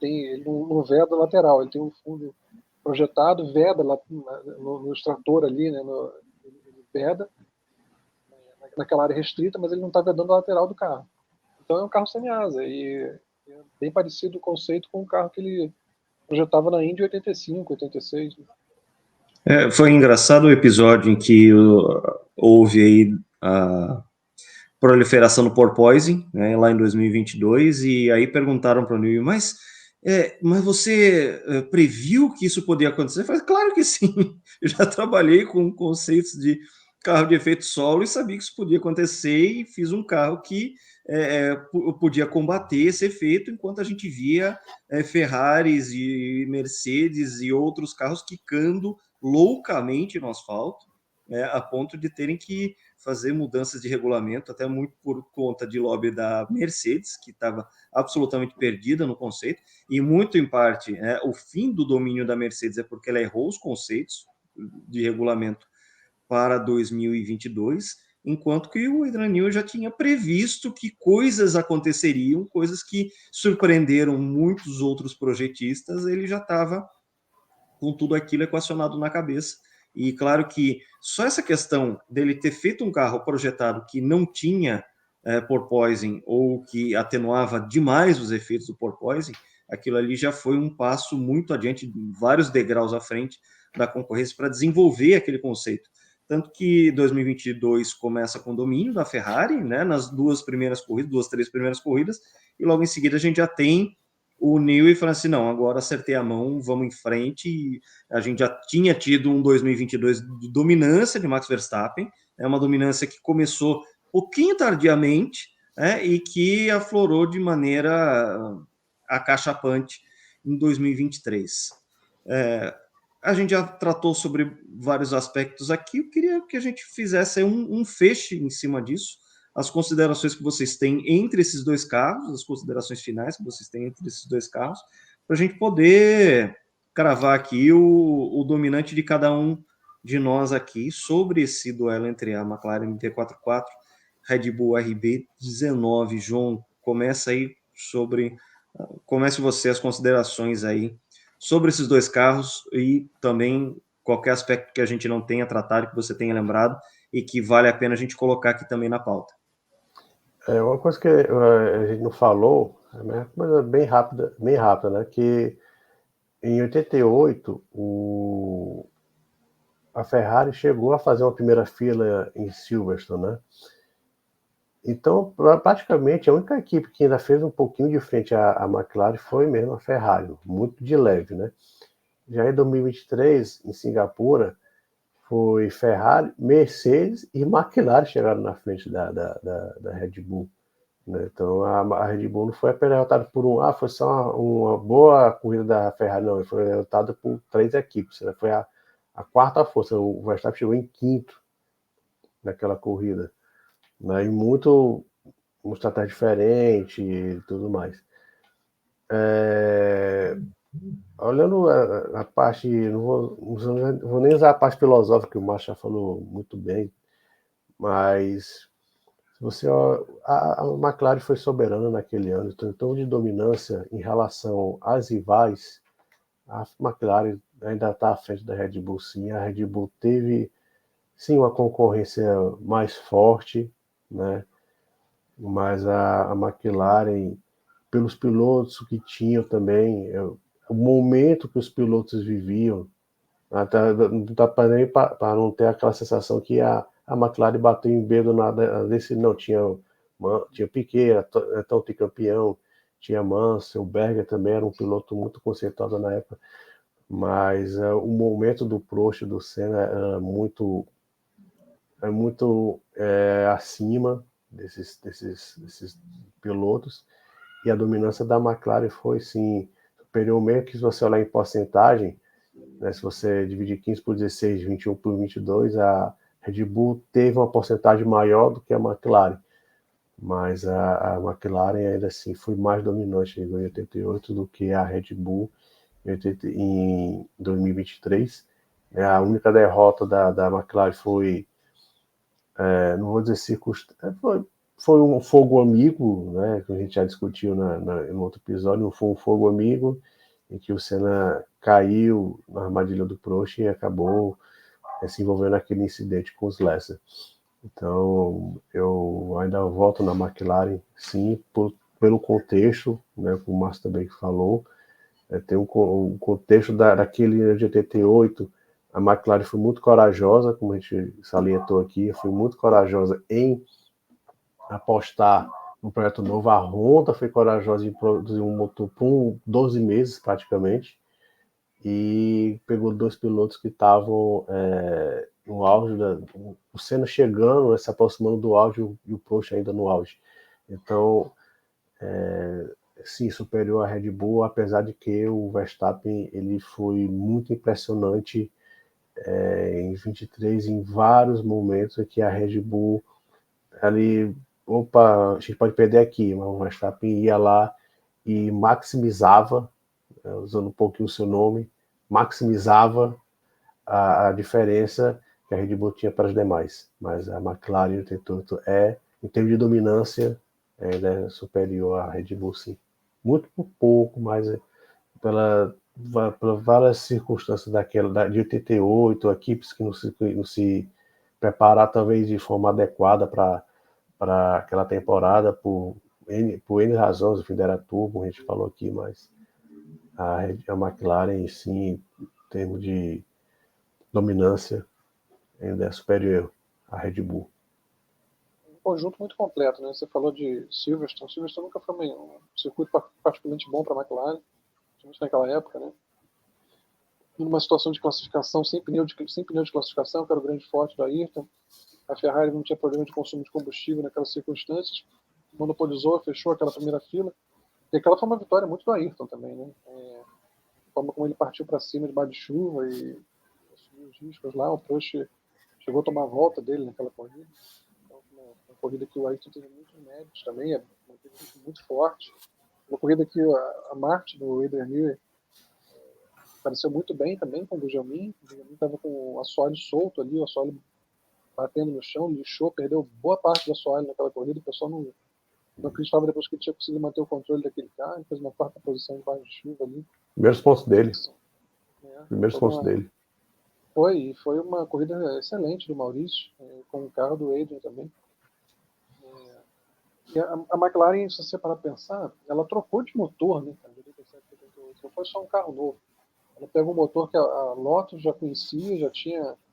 Ele não veda lateral, ele tem um fundo projetado, veda lá no extrator ali, né? Ele veda naquela área restrita, mas ele não está vedando a lateral do carro. Então é um carro semi-asa. E é bem parecido o conceito com o carro que ele projetava na Indy 85, 86. Foi engraçado o episódio em que houve aí a proliferação do porpoising, né, lá em 2022, e aí perguntaram para o Newey, mas você previu que isso podia acontecer? Eu falei, claro que sim, eu já trabalhei com conceitos de carro de efeito solo e sabia que isso podia acontecer e fiz um carro que podia combater esse efeito, enquanto a gente via Ferraris e Mercedes e outros carros quicando loucamente no asfalto, a ponto de terem que fazer mudanças de regulamento, até muito por conta de lobby da Mercedes, que estava absolutamente perdida no conceito, e muito em parte o fim do domínio da Mercedes é porque ela errou os conceitos de regulamento para 2022, enquanto que o Adrian Newey já tinha previsto que coisas aconteceriam, coisas que surpreenderam muitos outros projetistas, ele já estava com tudo aquilo equacionado na cabeça. E claro que só essa questão dele ter feito um carro projetado que não tinha porpoising ou que atenuava demais os efeitos do porpoising, aquilo ali já foi um passo muito adiante, vários degraus à frente da concorrência para desenvolver aquele conceito. Tanto que 2022 começa com o domínio da Ferrari, né, nas duas três primeiras corridas, e logo em seguida a gente já tem o Newey falando assim, não, agora acertei a mão, vamos em frente. E a gente já tinha tido um 2022 de dominância de Max Verstappen, é uma dominância que começou pouquinho tardiamente, e que aflorou de maneira acachapante em 2023. A gente já tratou sobre vários aspectos aqui, eu queria que a gente fizesse um feche em cima disso, as considerações que vocês têm entre esses dois carros, as considerações finais que vocês têm entre esses dois carros, para a gente poder cravar aqui o dominante de cada um de nós aqui sobre esse duelo entre a McLaren MT44 Red Bull RB19. João, comece você as considerações aí sobre esses dois carros e também qualquer aspecto que a gente não tenha tratado, que você tenha lembrado e que vale a pena a gente colocar aqui também na pauta. Uma coisa que a gente não falou, é uma coisa bem rápida, né? Que em 88, a Ferrari chegou a fazer uma primeira fila em Silverstone, né? Então, praticamente, a única equipe que ainda fez um pouquinho de frente à McLaren foi mesmo a Ferrari, muito de leve, né? Já em 2023, em Singapura, foi Ferrari, Mercedes e McLaren chegaram na frente da Red Bull. Né? Então, a Red Bull não foi derrotada por foi só uma boa corrida da Ferrari, não, foi derrotada por 3 equipes, né? Foi a quarta força, o Verstappen chegou em quinto naquela corrida. Né? E uma estratégia diferente e tudo mais. Olhando a parte, não vou nem usar a parte filosófica, que o Márcio já falou muito bem, mas a McLaren foi soberana naquele ano, então de dominância em relação às rivais, a McLaren ainda está à frente da Red Bull, sim. A Red Bull teve, sim, uma concorrência mais forte, né? Mas a McLaren, pelos pilotos que tinham também, o momento que os pilotos viviam, não dá para não ter aquela sensação que a McLaren bateu em dedo desse, não, tinha Piquet, então tricampeão, tinha Mansell, o Berger também era um piloto muito conceituado na época, mas o momento do Prost e do Senna era muito acima desses pilotos, e a dominância da McLaren foi, sim, superior, mesmo que se você olhar em porcentagem, né, se você dividir 15 por 16, 21 por 22, a Red Bull teve uma porcentagem maior do que a McLaren, mas a McLaren ainda assim foi mais dominante em 88 do que a Red Bull em 2023. A única derrota da McLaren foi, não vou dizer foi um fogo amigo, né, que a gente já discutiu no outro episódio, foi um fogo amigo em que o Senna caiu na armadilha do Prost e acabou se envolvendo naquele incidente com os Lessa. Então, eu ainda volto na McLaren, sim, pelo contexto, né, como o Márcio também falou, tem um contexto daquele de 88, a McLaren foi muito corajosa, como a gente salientou aqui, foi muito corajosa em apostar no projeto novo. A Honda foi corajosa em produzir um motor por 12 meses, praticamente, e pegou 2 pilotos que estavam no auge, o Senna chegando, se aproximando do auge, e o Prost ainda no auge. Então, sim, superior à Red Bull, apesar de que o Verstappen ele foi muito impressionante em 23, em vários momentos em que a Red Bull ali, a gente pode perder aqui, mas o Verstappen ia lá e maximizava, usando um pouquinho o seu nome, maximizava a diferença que a Red Bull tinha para as demais, mas a McLaren 88 em termos de dominância, é superior à Red Bull, sim. Muito por pouco, mas pela várias circunstâncias de 88, equipes que não se prepararam talvez de forma adequada para aquela temporada, por N razões, o fim era turbo, a gente falou aqui, mas a McLaren, sim, em termos de dominância, ainda é superior à Red Bull. Um conjunto muito completo, né? Você falou de Silverstone. Silverstone nunca foi um circuito particularmente bom para a McLaren, principalmente naquela época, né? Numa situação de classificação, sem pneu de classificação, que era o grande forte do Ayrton. A Ferrari não tinha problema de consumo de combustível naquelas circunstâncias. Monopolizou, fechou aquela primeira fila. E aquela foi uma vitória muito do Ayrton também, né? A forma como ele partiu para cima debaixo de chuva e assumiu os riscos lá. O Prost chegou a tomar a volta dele naquela corrida. Então, uma corrida que o Ayrton teve muitos méritos também, manteve muito forte. Uma corrida que a Martin, do Adrian Newey, apareceu muito bem também com o Gugelmin. O Gugelmin estava com o assoalho solto ali, o assoalho batendo no chão, lixou, perdeu boa parte do assoalho naquela corrida. O pessoal não acreditava depois que ele tinha conseguido manter o controle daquele carro. Ele fez uma quarta posição debaixo de chuva ali. Primeiros pontos dele. Foi uma corrida excelente do Maurício, com o carro do Adrian também. E a McLaren, se você parar para pensar, ela trocou de motor, né, de 87 para 88. Não foi só um carro novo. Ela pegou um motor que a Lotus já conhecia,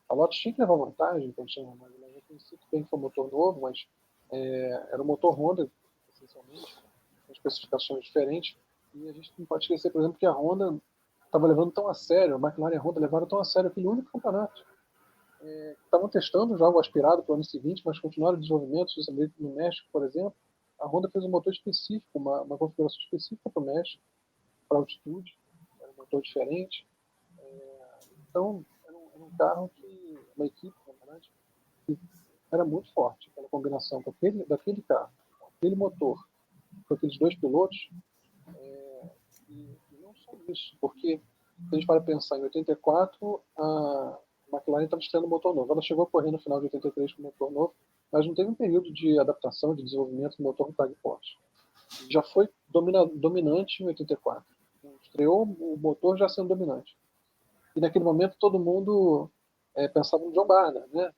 a Lotus tinha que levar vantagem, então ela já conhecia que foi um motor novo, mas era um motor Honda, essencialmente, com especificações diferentes. E a gente não pode esquecer, por exemplo, que a Honda estava levando tão a sério, a McLaren e a Honda levaram tão a sério aquele único campeonato. Estavam testando já o aspirado para o ano seguinte, mas continuaram o desenvolvimento, no México, por exemplo. A Honda fez um motor específico, uma configuração específica para o México, para altitude, era um motor diferente. Então, era um carro uma equipe, na verdade, que era muito forte, aquela combinação daquele carro, aquele motor, com aqueles dois pilotos. E não só isso, porque se a gente para pensar, em 84, a McLaren estava estreando motor novo. Ela chegou a correr no final de 83 com motor novo, mas não teve um período de adaptação, de desenvolvimento do motor com tag forte. Já foi dominante em 84. Estreou o motor já sendo dominante. E naquele momento todo mundo pensava no John Barner, né?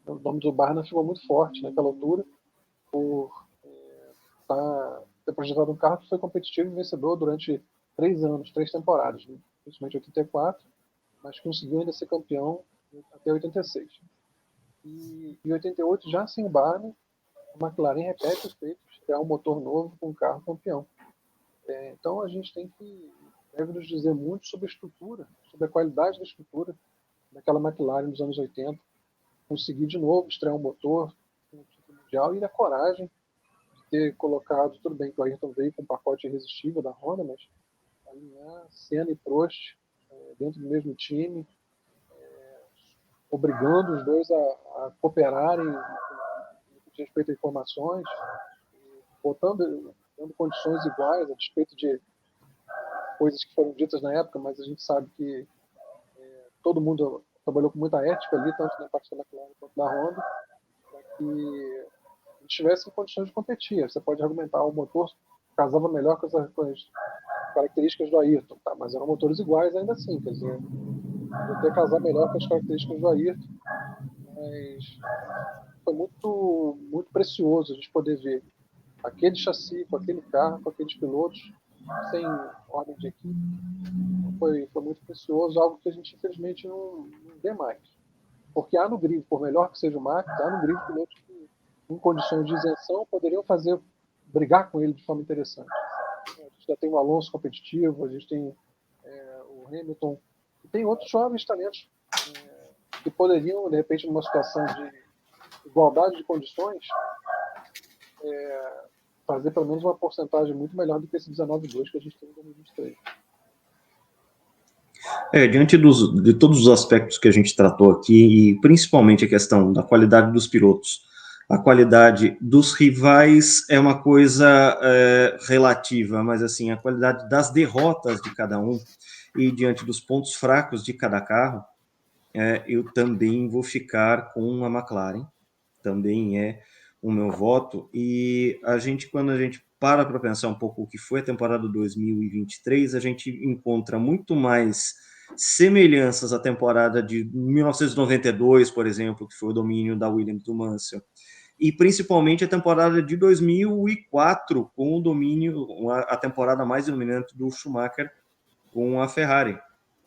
O nome do Barner ficou muito forte naquela altura, por ter projetado um carro que foi competitivo e vencedor durante 3 temporadas, né? Principalmente 84, mas conseguiu ainda ser campeão até 86. E em 88, já sem o Barney, a McLaren repete os feitos de criar um motor novo com um carro campeão. Então a gente deve nos dizer muito sobre a estrutura, sobre a qualidade da estrutura daquela McLaren dos anos 80, conseguir de novo estrear um motor no título mundial e a coragem de ter colocado, tudo bem que o Ayrton veio com um pacote irresistível da Honda, mas alinhar Senna e Prost dentro do mesmo time, obrigando os dois a cooperarem no que respeito a informações, dando condições iguais, a despeito de coisas que foram ditas na época, mas a gente sabe que todo mundo trabalhou com muita ética ali, tanto na parte da McLaren quanto da Honda, para que a gente tivesse em condições de competir. Você pode argumentar o motor casava melhor com as características do Ayrton, tá? Mas eram motores iguais ainda assim, quer dizer, poder casar melhor com as características do Ayrton, mas foi muito, muito precioso a gente poder ver aquele chassi, com aquele carro, com aqueles pilotos, sem ordem de equipe. Foi muito precioso, algo que a gente infelizmente não vê mais. Porque há no grid, por melhor que seja o Max, há no grid pilotos que, em condições de isenção, poderiam brigar com ele de forma interessante. A gente já tem o Alonso competitivo, a gente tem o Hamilton, e tem outros jovens talentos que poderiam, de repente, numa situação de igualdade de condições, fazer pelo menos uma porcentagem muito melhor do que esse 19,2 que a gente tem em 2023. Diante de todos os aspectos que a gente tratou aqui, e principalmente a questão da qualidade dos pilotos, a qualidade dos rivais é uma coisa relativa, mas assim, a qualidade das derrotas de cada um, e diante dos pontos fracos de cada carro, eu também vou ficar com a McLaren, também é o meu voto. E quando a gente para pensar um pouco o que foi a temporada 2023, a gente encontra muito mais semelhanças à temporada de 1992, por exemplo, que foi o domínio da Williams do Mansell, e principalmente a temporada de 2004, com o domínio, a temporada mais dominante do Schumacher com a Ferrari,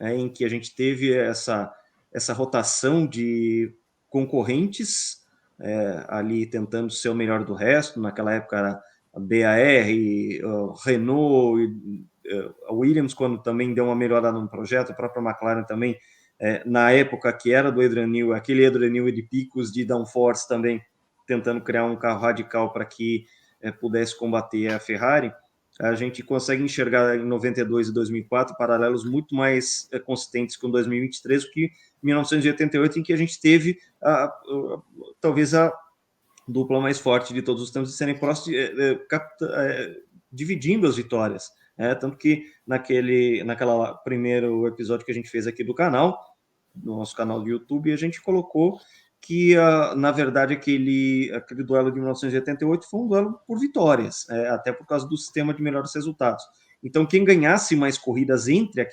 em que a gente teve essa rotação de concorrentes ali tentando ser o melhor do resto. Naquela época era a BAR, a Renault, a Williams, quando também deu uma melhorada no projeto, a própria McLaren também, na época que era do Adrian Newey, aquele Adrian Newey de picos de downforce também, tentando criar um carro radical para que pudesse combater a Ferrari. A gente consegue enxergar em 92 e 2004 paralelos muito mais consistentes com 2023 do que 1988, em que a gente teve talvez a dupla mais forte de todos os tempos de serem Prost dividindo as vitórias. Tanto que naquela primeiro episódio que a gente fez aqui do canal, no nosso canal do YouTube, a gente colocou que, na verdade, aquele duelo de 1988 foi um duelo por vitórias, até por causa do sistema de melhores resultados. Então, quem ganhasse mais corridas entre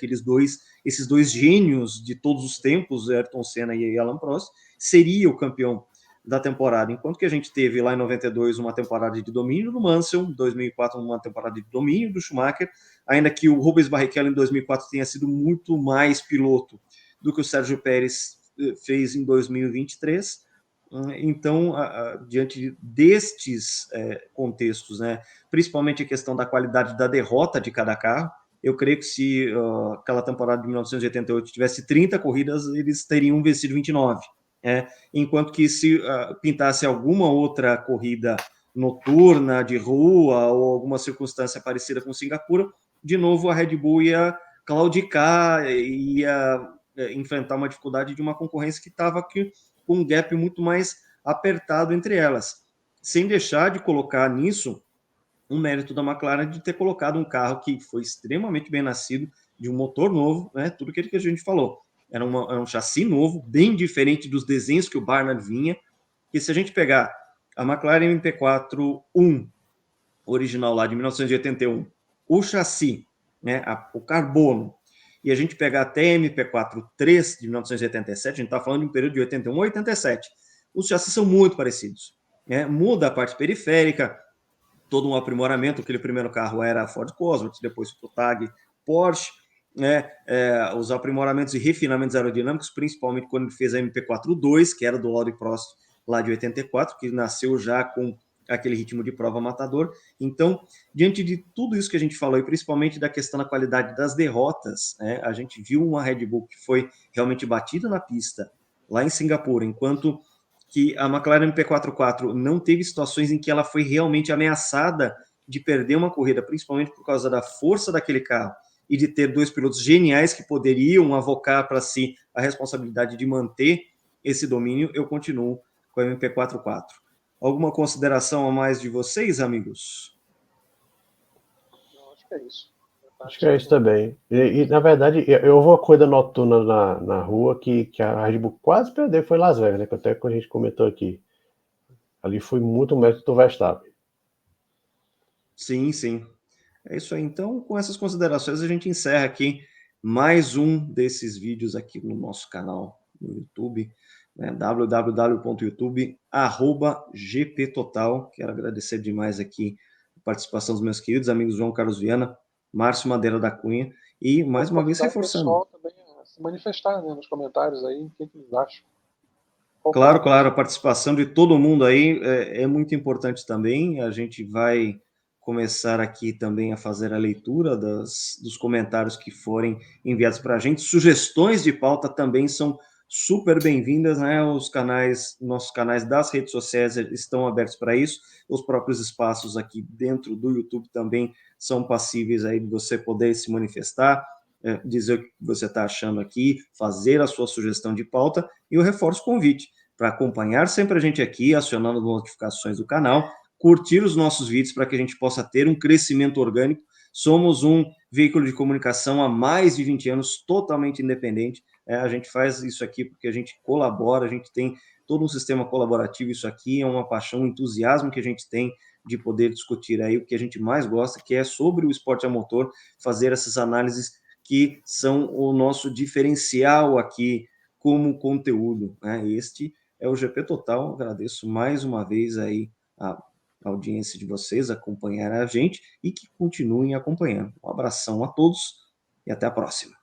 esses dois gênios de todos os tempos, Ayrton Senna e Alain Prost, seria o campeão da temporada. Enquanto que a gente teve lá em 92 uma temporada de domínio do Mansell, em 2004 uma temporada de domínio do Schumacher, ainda que o Rubens Barrichello em 2004 tenha sido muito mais piloto do que o Sérgio Pérez fez em 2023. Então, diante destes contextos, principalmente a questão da qualidade da derrota de cada carro, eu creio que se aquela temporada de 1988 tivesse 30 corridas, eles teriam vencido 29. Enquanto que se pintasse alguma outra corrida noturna, de rua, ou alguma circunstância parecida com Singapura, de novo a Red Bull ia claudicar, ia enfrentar uma dificuldade de uma concorrência que estava aqui com um gap muito mais apertado entre elas, sem deixar de colocar nisso um mérito da McLaren de ter colocado um carro que foi extremamente bem nascido, de um motor novo, tudo aquilo que a gente falou. Era um chassi novo, bem diferente dos desenhos que o Barnard vinha, e se a gente pegar a McLaren MP4-1, original lá de 1981, o chassi, o carbono, e a gente pegar até MP4-3 de 1987, a gente está falando de um período de 81 a 87, os chassis são muito parecidos. Muda a parte periférica, todo um aprimoramento. Aquele primeiro carro era a Ford Cosworth, depois o Tag Porsche, os aprimoramentos e refinamentos aerodinâmicos, principalmente quando ele fez a MP4-2, que era do Audi Prost lá de 84, que nasceu já com aquele ritmo de prova matador. Então, diante de tudo isso que a gente falou, e principalmente da questão da qualidade das derrotas, a gente viu uma Red Bull que foi realmente batida na pista lá em Singapura, enquanto que a McLaren MP44 não teve situações em que ela foi realmente ameaçada de perder uma corrida, principalmente por causa da força daquele carro e de ter dois pilotos geniais que poderiam avocar para si a responsabilidade de manter esse domínio. Eu continuo com a MP44. Alguma consideração a mais de vocês, amigos? Não, acho que é isso. Acho que é isso também. E na verdade, eu vou uma corrida noturna na rua que a Red Bull quase perdeu, foi em Las Vegas, que até que a gente comentou aqui. Ali foi muito mérito do Verstappen. Sim, sim. É isso aí. Então, com essas considerações, a gente encerra aqui mais um desses vídeos aqui no nosso canal no YouTube, www.youtube.com/GPTotal. Quero agradecer demais aqui a participação dos meus queridos amigos João Carlos Viana, Márcio Madeira da Cunha, e mais uma vez reforçando. O pessoal também se manifestar nos comentários aí, o que eles acham. Claro, a participação de todo mundo aí é muito importante também. A gente vai começar aqui também a fazer a leitura dos comentários que forem enviados para a gente. Sugestões de pauta também são super bem-vindas, nossos canais das redes sociais estão abertos para isso. Os próprios espaços aqui dentro do YouTube também são passíveis aí de você poder se manifestar, dizer o que você está achando aqui, fazer a sua sugestão de pauta, e eu reforço o convite para acompanhar sempre a gente aqui, acionando as notificações do canal, curtir os nossos vídeos para que a gente possa ter um crescimento orgânico Somos um veículo de comunicação há mais de 20 anos, totalmente independente. A gente faz isso aqui porque a gente colabora, a gente tem todo um sistema colaborativo. Isso aqui é uma paixão, um entusiasmo que a gente tem de poder discutir aí o que a gente mais gosta, que é sobre o esporte a motor, fazer essas análises que são o nosso diferencial aqui como conteúdo, né? Este é o GP Total. Agradeço mais uma vez aí a audiência de vocês, acompanhar a gente e que continuem acompanhando. Um abração a todos e até a próxima.